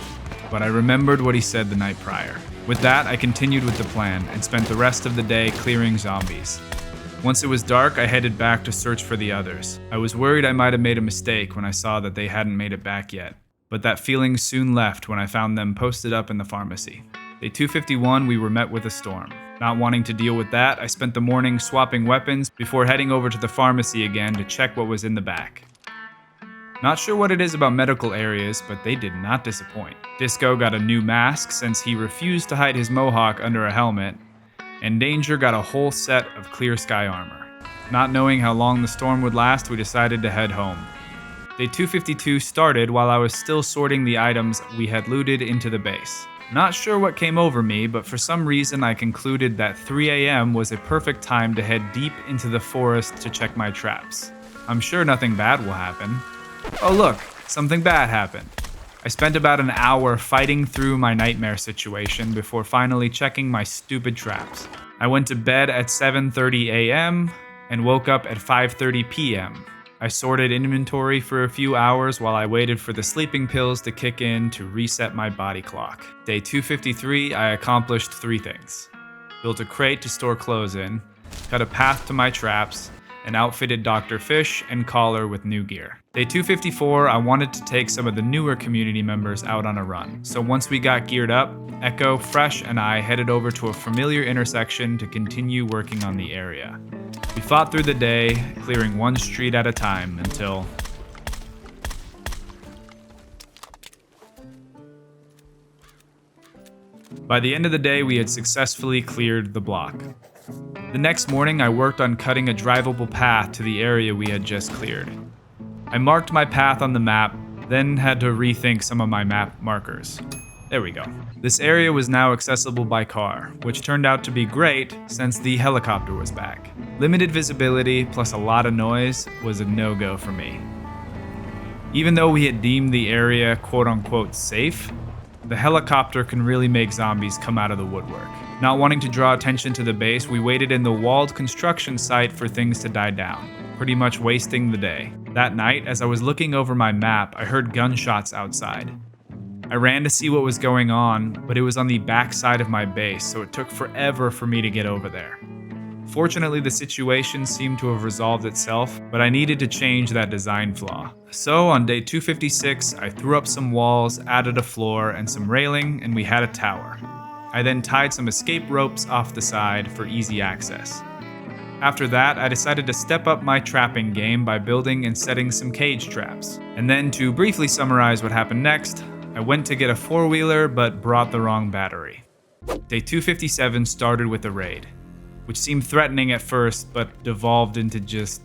but I remembered what he said the night prior. With that, I continued with the plan and spent the rest of the day clearing zombies. Once it was dark, I headed back to search for the others. I was worried I might have made a mistake when I saw that they hadn't made it back yet, but that feeling soon left when I found them posted up in the pharmacy. Day 251, we were met with a storm. Not wanting to deal with that, I spent the morning swapping weapons before heading over to the pharmacy again to check what was in the back. Not sure what it is about medical areas, but they did not disappoint. Disco got a new mask since he refused to hide his mohawk under a helmet, and Danger got a whole set of clear sky armor. Not knowing how long the storm would last, we decided to head home. Day 252 started while I was still sorting the items we had looted into the base. Not sure what came over me, but for some reason I concluded that 3 a.m. was a perfect time to head deep into the forest to check my traps. I'm sure nothing bad will happen. Oh look, something bad happened. I spent about an hour fighting through my nightmare situation before finally checking my stupid traps. I went to bed at 7:30 a.m. and woke up at 5:30 p.m. I sorted inventory for a few hours while I waited for the sleeping pills to kick in to reset my body clock. Day 253, I accomplished 3 things. Built a crate to store clothes in, cut a path to my traps, and outfitted Dr. Fish and Collar with new gear. Day 254, I wanted to take some of the newer community members out on a run. So once we got geared up, Echo, Fresh, and I headed over to a familiar intersection to continue working on the area. We fought through the day, clearing one street at a time until... By the end of the day, we had successfully cleared the block. The next morning, I worked on cutting a drivable path to the area we had just cleared. I marked my path on the map, then had to rethink some of my map markers. There we go. This area was now accessible by car, which turned out to be great since the helicopter was back. Limited visibility plus a lot of noise was a no-go for me. Even though we had deemed the area quote-unquote safe, the helicopter can really make zombies come out of the woodwork. Not wanting to draw attention to the base, we waited in the walled construction site for things to die down, pretty much wasting the day. That night, as I was looking over my map, I heard gunshots outside. I ran to see what was going on, but it was on the back side of my base, so it took forever for me to get over there. Fortunately, the situation seemed to have resolved itself, but I needed to change that design flaw. So on day 256, I threw up some walls, added a floor, and some railing, and we had a tower. I then tied some escape ropes off the side for easy access. After that, I decided to step up my trapping game by building and setting some cage traps. And then to briefly summarize what happened next, I went to get a four-wheeler but brought the wrong battery. Day 257 started with a raid, which seemed threatening at first but devolved into just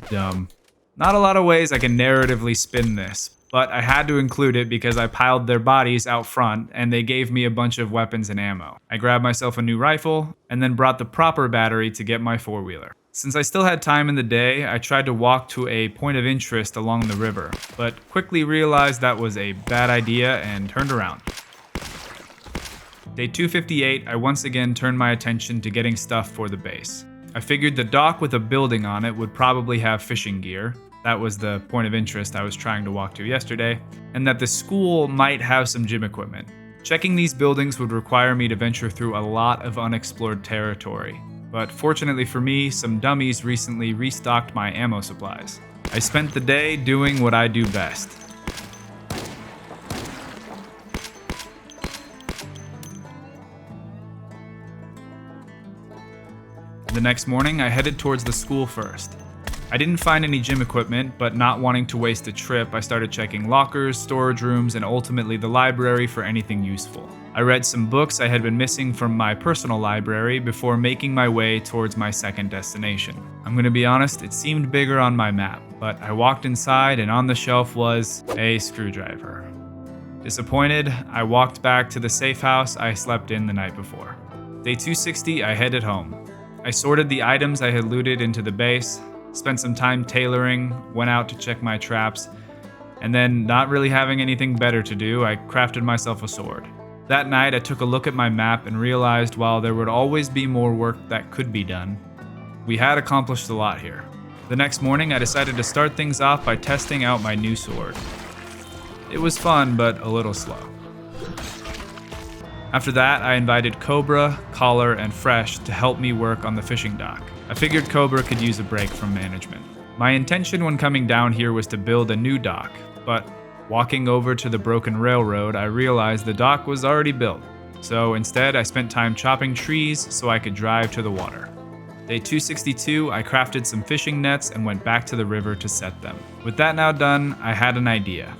dumb. Not a lot of ways I can narratively spin this, but I had to include it because I piled their bodies out front and they gave me a bunch of weapons and ammo. I grabbed myself a new rifle and then brought the proper battery to get my four-wheeler. Since I still had time in the day, I tried to walk to a point of interest along the river, but quickly realized that was a bad idea and turned around. Day 258, I once again turned my attention to getting stuff for the base. I figured the dock with a building on it would probably have fishing gear. That was the point of interest I was trying to walk to yesterday, and that the school might have some gym equipment. Checking these buildings would require me to venture through a lot of unexplored territory, but fortunately for me, some dummies recently restocked my ammo supplies. I spent the day doing what I do best. The next morning, I headed towards the school first. I didn't find any gym equipment, but not wanting to waste a trip, I started checking lockers, storage rooms, and ultimately the library for anything useful. I read some books I had been missing from my personal library before making my way towards my second destination. I'm gonna be honest, it seemed bigger on my map, but I walked inside and on the shelf was a screwdriver. Disappointed, I walked back to the safe house I slept in the night before. Day 260, I headed home. I sorted the items I had looted into the base, spent some time tailoring, went out to check my traps, and then, not really having anything better to do, I crafted myself a sword. That night, I took a look at my map and realized while there would always be more work that could be done, we had accomplished a lot here. The next morning, I decided to start things off by testing out my new sword. It was fun, but a little slow. After that, I invited Cobra, Collar, and Fresh to help me work on the fishing dock. I figured Cobra could use a break from management. My intention when coming down here was to build a new dock, but walking over to the broken railroad, I realized the dock was already built. So instead, I spent time chopping trees so I could drive to the water. Day 262, I crafted some fishing nets and went back to the river to set them. With that now done, I had an idea.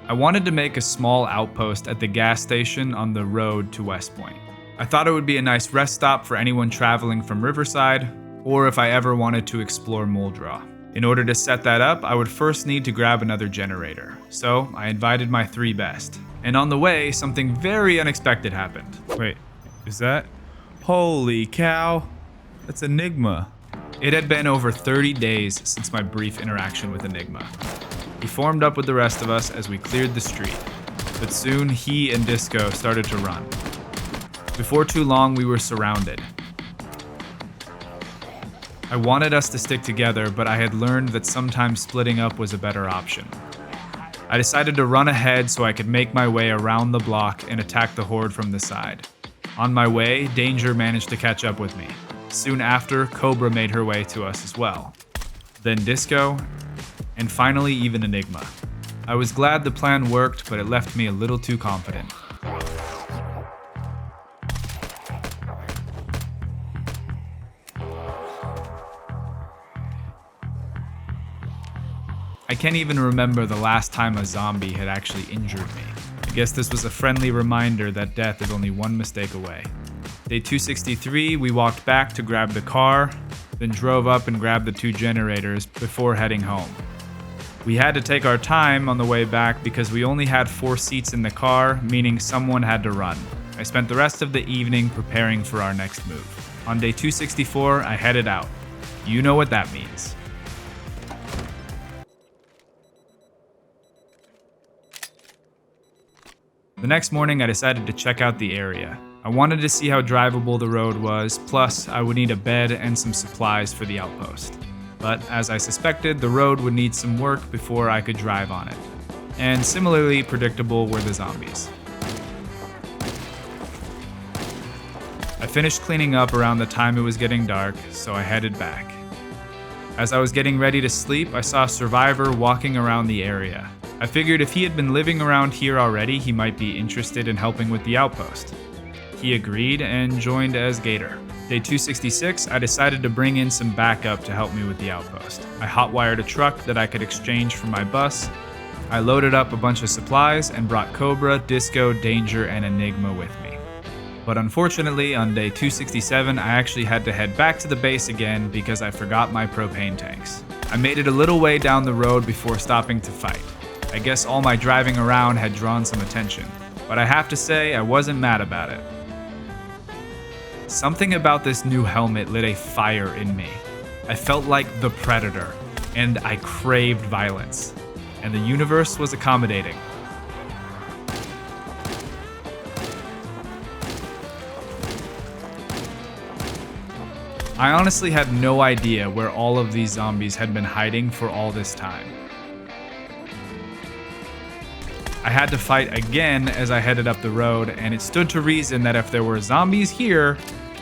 I wanted to make a small outpost at the gas station on the road to West Point. I thought it would be a nice rest stop for anyone traveling from Riverside, or if I ever wanted to explore Muldraw. In order to set that up, I would first need to grab another generator, so I invited my 3 best. And on the way, something very unexpected happened. Wait, is that? Holy cow, that's Enigma. It had been over 30 days since my brief interaction with Enigma. He formed up with the rest of us as we cleared the street, but soon he and Disco started to run. Before too long, we were surrounded. I wanted us to stick together, but I had learned that sometimes splitting up was a better option. I decided to run ahead so I could make my way around the block and attack the horde from the side. On my way, Danger managed to catch up with me. Soon after, Cobra made her way to us as well. Then Disco, and finally even Enigma. I was glad the plan worked, but it left me a little too confident. I can't even remember the last time a zombie had actually injured me. I guess this was a friendly reminder that death is only one mistake away. Day 263, we walked back to grab the car, then drove up and grabbed the 2 generators before heading home. We had to take our time on the way back because we only had 4 seats in the car, meaning someone had to run. I spent the rest of the evening preparing for our next move. On day 264, I headed out. You know what that means. The next morning, I decided to check out the area. I wanted to see how drivable the road was, plus I would need a bed and some supplies for the outpost. But as I suspected, the road would need some work before I could drive on it. And similarly predictable were the zombies. I finished cleaning up around the time it was getting dark, so I headed back. As I was getting ready to sleep, I saw a survivor walking around the area. I figured if he had been living around here already, he might be interested in helping with the outpost. He agreed and joined as Gator. Day 266, I decided to bring in some backup to help me with the outpost. I hotwired a truck that I could exchange for my bus. I loaded up a bunch of supplies and brought Cobra, Disco, Danger, and Enigma with me. But unfortunately, on day 267, I actually had to head back to the base again because I forgot my propane tanks. I made it a little way down the road before stopping to fight. I guess all my driving around had drawn some attention, but I have to say I wasn't mad about it. Something about this new helmet lit a fire in me. I felt like the Predator, and I craved violence, and the universe was accommodating. I honestly had no idea where all of these zombies had been hiding for all this time. I had to fight again as I headed up the road, and it stood to reason that if there were zombies here,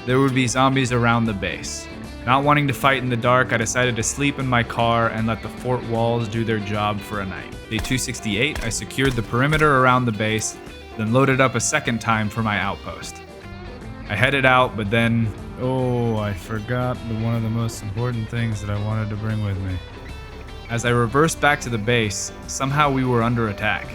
there would be zombies around the base. Not wanting to fight in the dark, I decided to sleep in my car and let the fort walls do their job for a night. Day 268, I secured the perimeter around the base, then loaded up a second time for my outpost. I headed out, but then, I forgot one of the most important things that I wanted to bring with me. As I reversed back to the base, somehow we were under attack.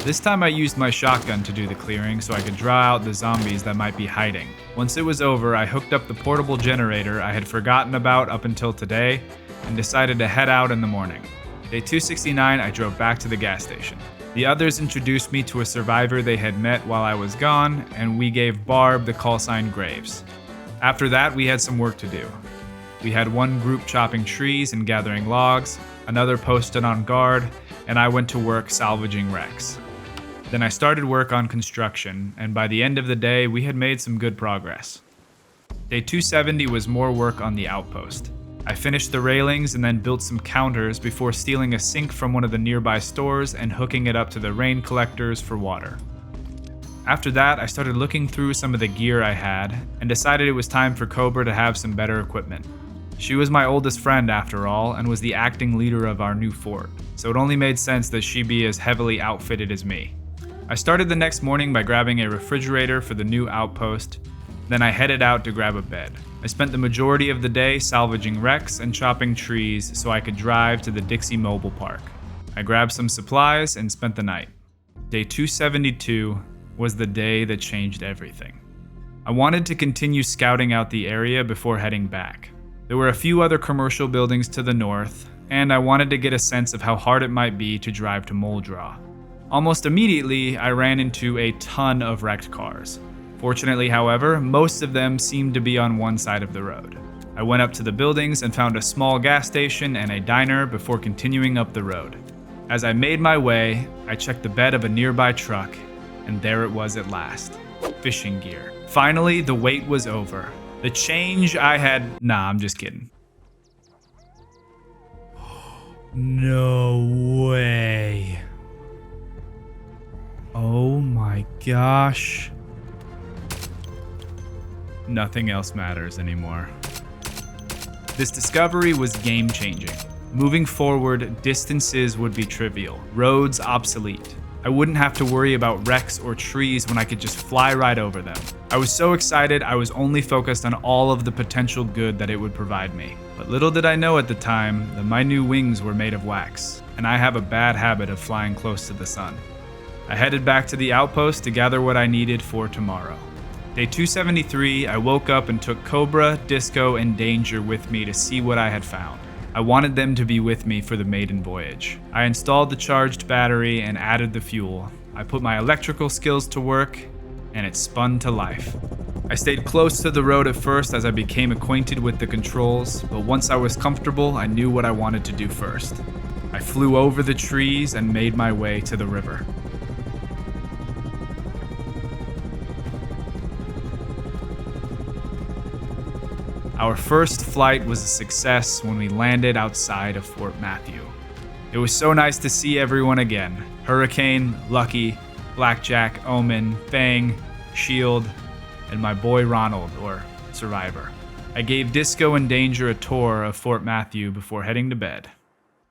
This time I used my shotgun to do the clearing so I could draw out the zombies that might be hiding. Once it was over, I hooked up the portable generator I had forgotten about up until today and decided to head out in the morning. Day 269, I drove back to the gas station. The others introduced me to a survivor they had met while I was gone, and we gave Barb the call sign Graves. After that, we had some work to do. We had one group chopping trees and gathering logs, another posted on guard, and I went to work salvaging wrecks. Then I started work on construction, and by the end of the day, we had made some good progress. Day 270 was more work on the outpost. I finished the railings and then built some counters before stealing a sink from one of the nearby stores and hooking it up to the rain collectors for water. After that, I started looking through some of the gear I had and decided it was time for Cobra to have some better equipment. She was my oldest friend after all and was the acting leader of our new fort, so it only made sense that she be as heavily outfitted as me. I started the next morning by grabbing a refrigerator for the new outpost, then I headed out to grab a bed. I spent the majority of the day salvaging wrecks and chopping trees so I could drive to the Dixie Mobile Park. I grabbed some supplies and spent the night. Day 272 was the day that changed everything. I wanted to continue scouting out the area before heading back. There were a few other commercial buildings to the north, and I wanted to get a sense of how hard it might be to drive to Muldraw. Almost immediately, I ran into a ton of wrecked cars. Fortunately, however, most of them seemed to be on one side of the road. I went up to the buildings and found a small gas station and a diner before continuing up the road. As I made my way, I checked the bed of a nearby truck, and there it was at last. Fishing gear. Finally, the wait was over. The change I had... Nah, I'm just kidding. No way. Oh my gosh. Nothing else matters anymore. This discovery was game-changing. Moving forward, distances would be trivial, roads obsolete. I wouldn't have to worry about wrecks or trees when I could just fly right over them. I was so excited I was only focused on all of the potential good that it would provide me. But little did I know at the time that my new wings were made of wax, and I have a bad habit of flying close to the sun. I headed back to the outpost to gather what I needed for tomorrow. Day 273, I woke up and took Cobra, Disco, and Danger with me to see what I had found. I wanted them to be with me for the maiden voyage. I installed the charged battery and added the fuel. I put my electrical skills to work, and it spun to life. I stayed close to the road at first as I became acquainted with the controls, but once I was comfortable, I knew what I wanted to do first. I flew over the trees and made my way to the river. Our first flight was a success when we landed outside of Fort Matthew. It was so nice to see everyone again. Hurricane, Lucky, Blackjack, Omen, Fang, Shield, and my boy Ronald, or Survivor. I gave Disco and Danger a tour of Fort Matthew before heading to bed.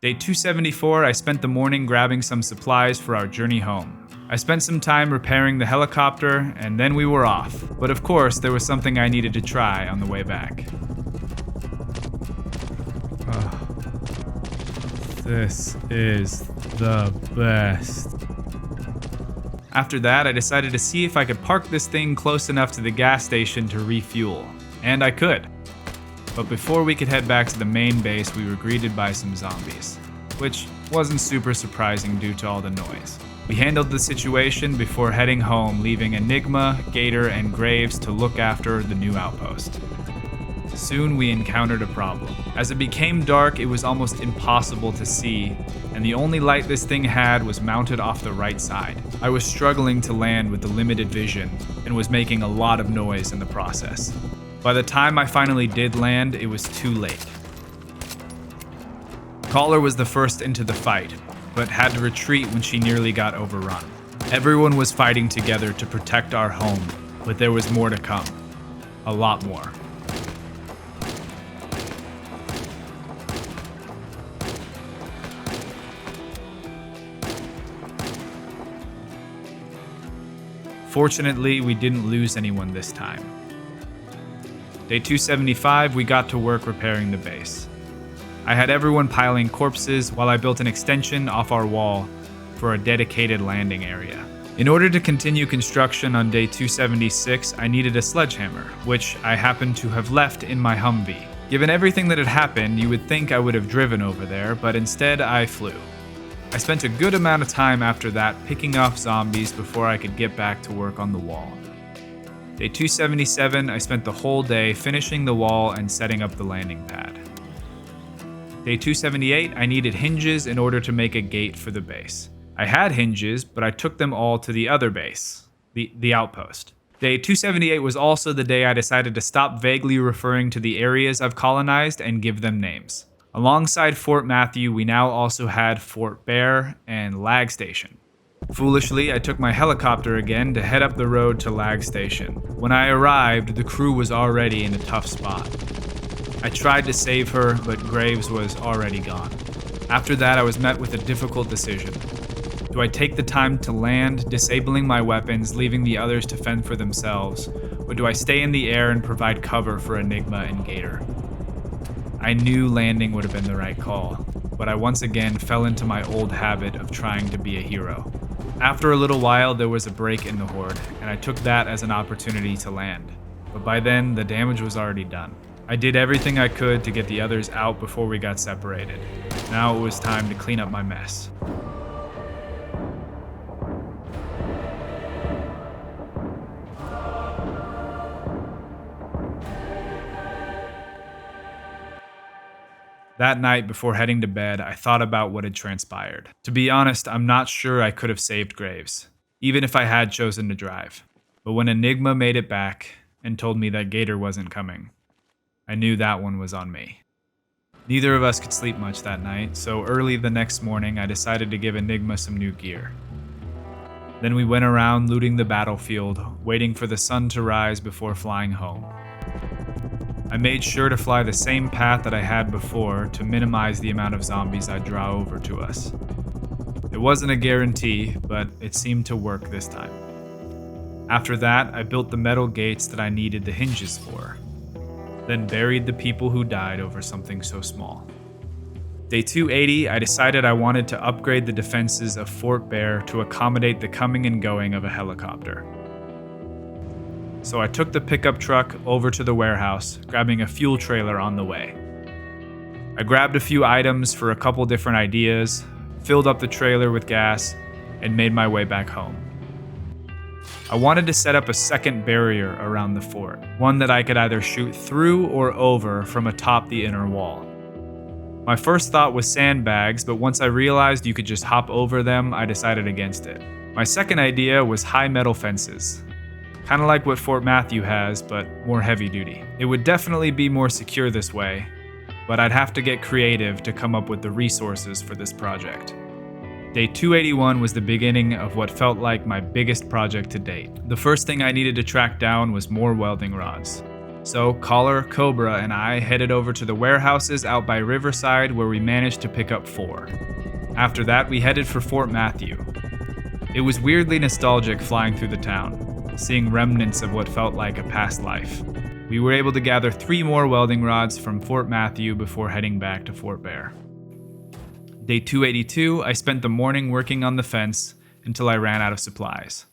Day 274, I spent the morning grabbing some supplies for our journey home. I spent some time repairing the helicopter, and then we were off. But of course, there was something I needed to try on the way back. This is the best. After that, I decided to see if I could park this thing close enough to the gas station to refuel. And I could. But before we could head back to the main base, we were greeted by some zombies, which wasn't super surprising due to all the noise. We handled the situation before heading home, leaving Enigma, Gator, and Graves to look after the new outpost. Soon we encountered a problem. As it became dark, it was almost impossible to see, and the only light this thing had was mounted off the right side. I was struggling to land with the limited vision, and was making a lot of noise in the process. By the time I finally did land, it was too late. Caller was the first into the fight, but had to retreat when she nearly got overrun. Everyone was fighting together to protect our home, but there was more to come. A lot more. Fortunately, we didn't lose anyone this time. Day 275, we got to work repairing the base. I had everyone piling corpses while I built an extension off our wall for a dedicated landing area. In order to continue construction on day 276, I needed a sledgehammer, which I happened to have left in my Humvee. Given everything that had happened, you would think I would have driven over there, but instead I flew. I spent a good amount of time after that picking off zombies before I could get back to work on the wall. Day 277, I spent the whole day finishing the wall and setting up the landing pad. Day 278, I needed hinges in order to make a gate for the base. I had hinges, but I took them all to the other base, the outpost. Day 278 was also the day I decided to stop vaguely referring to the areas I've colonized and give them names. Alongside Fort Matthew, we now also had Fort Bear and Lag Station. Foolishly, I took my helicopter again to head up the road to Lag Station. When I arrived, the crew was already in a tough spot. I tried to save her, but Graves was already gone. After that, I was met with a difficult decision. Do I take the time to land, disabling my weapons, leaving the others to fend for themselves, or do I stay in the air and provide cover for Enigma and Gator? I knew landing would have been the right call, but I once again fell into my old habit of trying to be a hero. After a little while, there was a break in the horde, and I took that as an opportunity to land. But by then, the damage was already done. I did everything I could to get the others out before we got separated. Now it was time to clean up my mess. That night, before heading to bed, I thought about what had transpired. To be honest, I'm not sure I could have saved Graves, even if I had chosen to drive. But when Enigma made it back and told me that Gator wasn't coming, I knew that one was on me. Neither of us could sleep much that night, so early the next morning, I decided to give Enigma some new gear. Then we went around looting the battlefield, waiting for the sun to rise before flying home. I made sure to fly the same path that I had before to minimize the amount of zombies I'd draw over to us. It wasn't a guarantee, but it seemed to work this time. After that, I built the metal gates that I needed the hinges for, then buried the people who died over something so small. Day 280, I decided I wanted to upgrade the defenses of Fort Bear to accommodate the coming and going of a helicopter. So I took the pickup truck over to the warehouse, grabbing a fuel trailer on the way. I grabbed a few items for a couple different ideas, filled up the trailer with gas, and made my way back home. I wanted to set up a second barrier around the fort, one that I could either shoot through or over from atop the inner wall. My first thought was sandbags, but once I realized you could just hop over them, I decided against it. My second idea was high metal fences. Kind of like what Fort Matthew has, but more heavy duty. It would definitely be more secure this way, but I'd have to get creative to come up with the resources for this project. Day 281 was the beginning of what felt like my biggest project to date. The first thing I needed to track down was more welding rods. So Collar, Cobra, and I headed over to the warehouses out by Riverside where we managed to pick up 4. After that, we headed for Fort Matthew. It was weirdly nostalgic flying through the town, seeing remnants of what felt like a past life. We were able to gather 3 more welding rods from Fort Matthew before heading back to Fort Bear. Day 282, I spent the morning working on the fence until I ran out of supplies.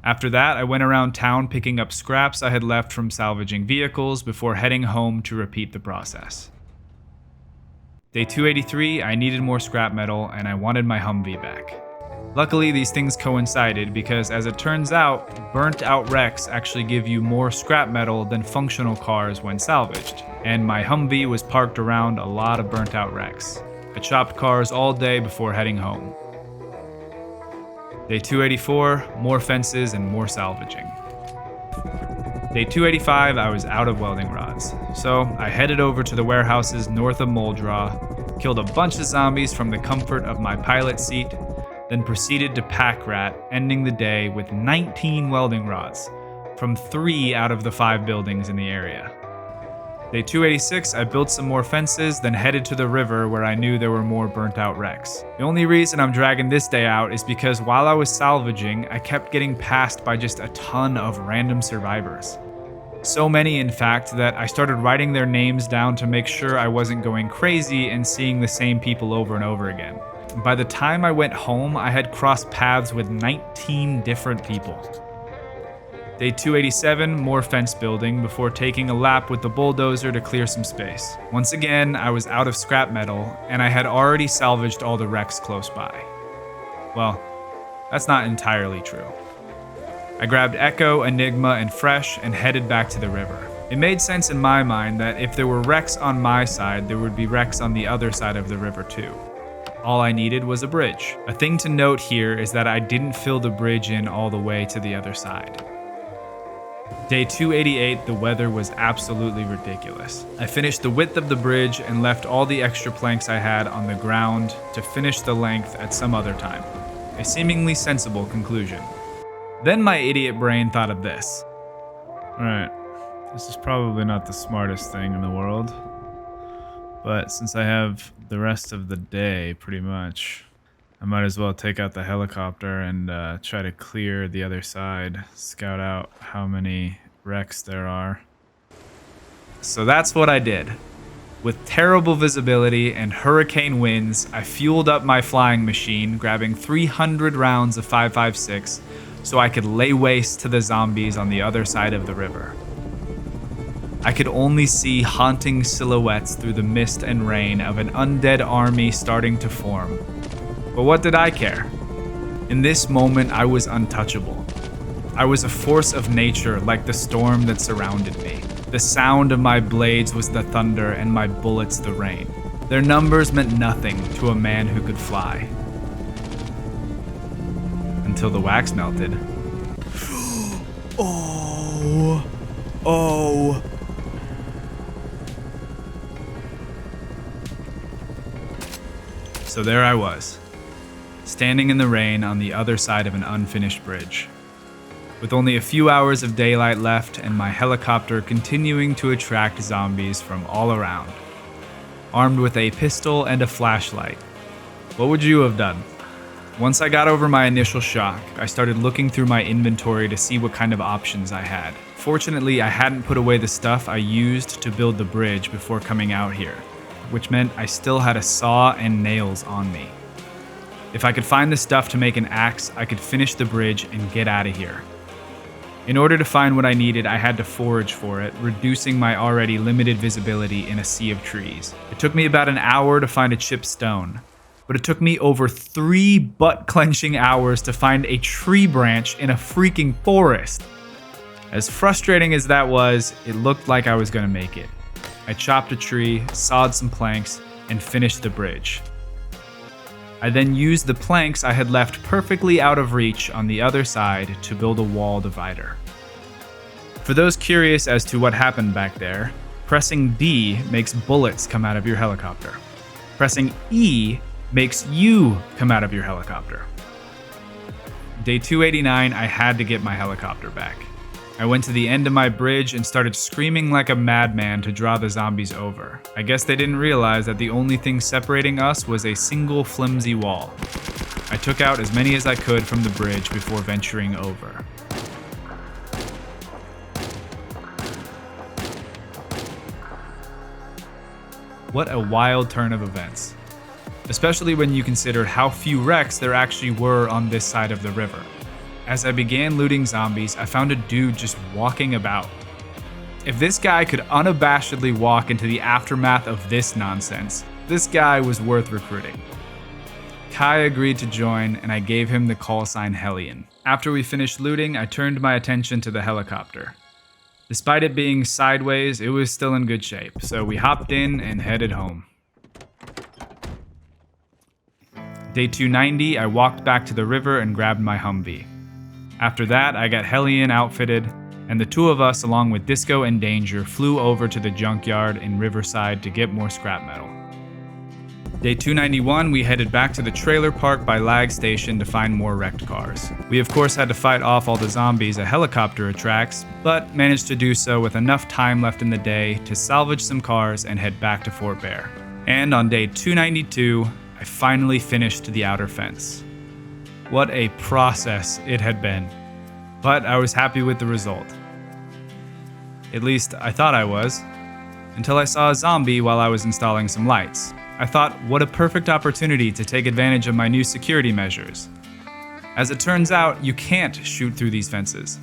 After that, I went around town picking up scraps I had left from salvaging vehicles before heading home to repeat the process. Day 283, I needed more scrap metal and I wanted my Humvee back. Luckily, these things coincided because, as it turns out, burnt-out wrecks actually give you more scrap metal than functional cars when salvaged, and my Humvee was parked around a lot of burnt-out wrecks. I chopped cars all day before heading home. Day 284, more fences and more salvaging. Day 285, I was out of welding rods, so I headed over to the warehouses north of Muldraw, killed a bunch of zombies from the comfort of my pilot seat, then proceeded to pack rat, ending the day with 19 welding rods from 3 out of the 5 buildings in the area. Day 286, I built some more fences, then headed to the river where I knew there were more burnt out wrecks. The only reason I'm dragging this day out is because while I was salvaging, I kept getting passed by just a ton of random survivors. So many, in fact, that I started writing their names down to make sure I wasn't going crazy and seeing the same people over and over again. By the time I went home, I had crossed paths with 19 different people. Day 287, more fence building before taking a lap with the bulldozer to clear some space. Once again, I was out of scrap metal, and I had already salvaged all the wrecks close by. Well, that's not entirely true. I grabbed Echo, Enigma, and Fresh and headed back to the river. It made sense in my mind that if there were wrecks on my side, there would be wrecks on the other side of the river too. All I needed was a bridge. A thing to note here is that I didn't fill the bridge in all the way to the other side. Day 288, the weather was absolutely ridiculous. I finished the width of the bridge and left all the extra planks I had on the ground to finish the length at some other time. A seemingly sensible conclusion. Then my idiot brain thought of this. Alright, this is probably not the smartest thing in the world, but since I have the rest of the day pretty much, I might as well take out the helicopter and try to clear the other side, scout out how many wrecks there are. So that's what I did. With terrible visibility and hurricane winds, I fueled up my flying machine, grabbing 300 rounds of 5.56 so I could lay waste to the zombies on the other side of the river. I could only see haunting silhouettes through the mist and rain of an undead army starting to form. But what did I care? In this moment, I was untouchable. I was a force of nature like the storm that surrounded me. The sound of my blades was the thunder and my bullets the rain. Their numbers meant nothing to a man who could fly. Until the wax melted. Oh. So there I was, standing in the rain on the other side of an unfinished bridge, with only a few hours of daylight left and my helicopter continuing to attract zombies from all around, armed with a pistol and a flashlight. What would you have done? Once I got over my initial shock, I started looking through my inventory to see what kind of options I had. Fortunately, I hadn't put away the stuff I used to build the bridge before coming out here, which meant I still had a saw and nails on me. If I could find the stuff to make an axe, I could finish the bridge and get out of here. In order to find what I needed, I had to forage for it, reducing my already limited visibility in a sea of trees. It took me about an hour to find a chipped stone, but it took me over 3 butt-clenching hours to find a tree branch in a freaking forest. As frustrating as that was, it looked like I was gonna make it. I chopped a tree, sawed some planks, and finished the bridge. I then used the planks I had left perfectly out of reach on the other side to build a wall divider. For those curious as to what happened back there, pressing D makes bullets come out of your helicopter. Pressing E makes you come out of your helicopter. Day 289, I had to get my helicopter back. I went to the end of my bridge and started screaming like a madman to draw the zombies over. I guess they didn't realize that the only thing separating us was a single flimsy wall. I took out as many as I could from the bridge before venturing over. What a wild turn of events. Especially when you consider how few wrecks there actually were on this side of the river. As I began looting zombies, I found a dude just walking about. If this guy could unabashedly walk into the aftermath of this nonsense, this guy was worth recruiting. Kai agreed to join, and I gave him the call sign Hellion. After we finished looting, I turned my attention to the helicopter. Despite it being sideways, it was still in good shape, so we hopped in and headed home. Day 290, I walked back to the river and grabbed my Humvee. After that, I got Hellion outfitted, and the two of us, along with Disco and Danger, flew over to the junkyard in Riverside to get more scrap metal. Day 291, we headed back to the trailer park by Lag Station to find more wrecked cars. We of course had to fight off all the zombies a helicopter attracts, but managed to do so with enough time left in the day to salvage some cars and head back to Fort Bear. And on day 292, I finally finished the outer fence. What a process it had been, but I was happy with the result. At least I thought I was, until I saw a zombie while I was installing some lights. I thought, what a perfect opportunity to take advantage of my new security measures. As it turns out, you can't shoot through these fences.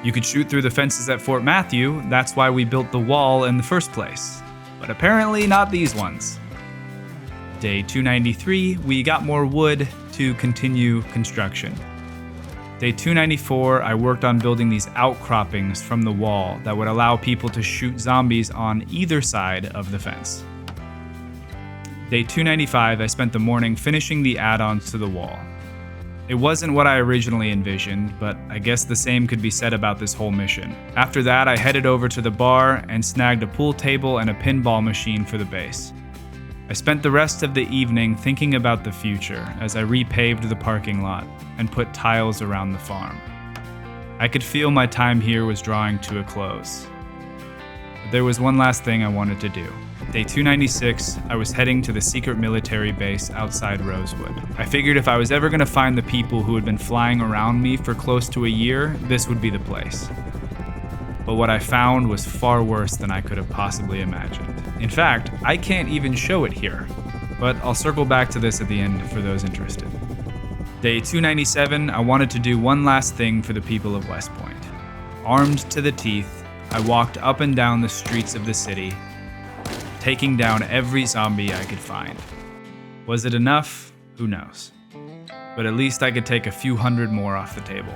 You could shoot through the fences at Fort Matthew, that's why we built the wall in the first place. But apparently not these ones. Day 293, we got more wood to continue construction. Day 294, I worked on building these outcroppings from the wall that would allow people to shoot zombies on either side of the fence. Day 295, I spent the morning finishing the add-ons to the wall. It wasn't what I originally envisioned, but I guess the same could be said about this whole mission. After that, I headed over to the bar and snagged a pool table and a pinball machine for the base. I spent the rest of the evening thinking about the future as I repaved the parking lot and put tiles around the farm. I could feel my time here was drawing to a close. But there was one last thing I wanted to do. Day 296, I was heading to the secret military base outside Rosewood. I figured if I was ever going to find the people who had been flying around me for close to a year, this would be the place. But what I found was far worse than I could have possibly imagined. In fact, I can't even show it here, but I'll circle back to this at the end for those interested. Day 297, I wanted to do one last thing for the people of West Point. Armed to the teeth, I walked up and down the streets of the city, taking down every zombie I could find. Was it enough? Who knows. But at least I could take a few hundred more off the table.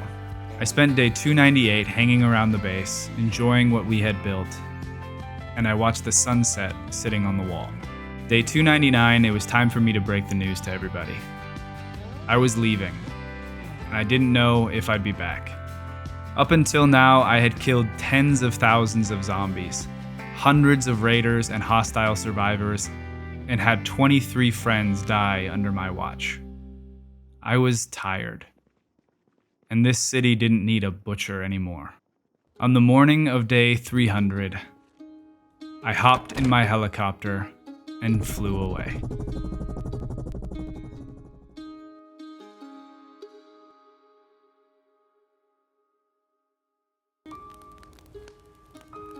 I spent day 298 hanging around the base, enjoying what we had built, and I watched the sunset sitting on the wall. Day 299, it was time for me to break the news to everybody. I was leaving, and I didn't know if I'd be back. Up until now, I had killed tens of thousands of zombies, hundreds of raiders and hostile survivors, and had 23 friends die under my watch. I was tired, and this city didn't need a butcher anymore. On the morning of day 300, I hopped in my helicopter and flew away.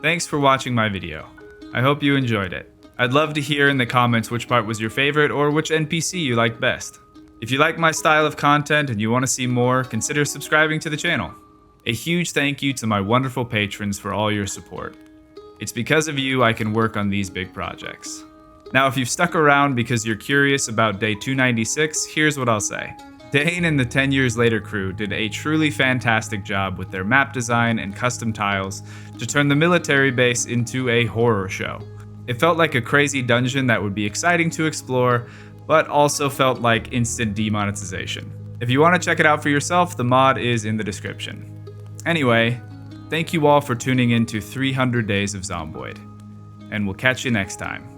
Thanks for watching my video. I hope you enjoyed it. I'd love to hear in the comments which part was your favorite or which NPC you liked best. If you like my style of content and you want to see more, consider subscribing to the channel. A huge thank you to my wonderful patrons for all your support. It's because of you I can work on these big projects. Now, if you've stuck around because you're curious about day 296, here's what I'll say. Dane and the 10 Years Later crew did a truly fantastic job with their map design and custom tiles to turn the military base into a horror show. It felt like a crazy dungeon that would be exciting to explore, but also felt like instant demonetization. If you want to check it out for yourself, the mod is in the description. Anyway, thank you all for tuning in to 300 Days of Zomboid, and we'll catch you next time.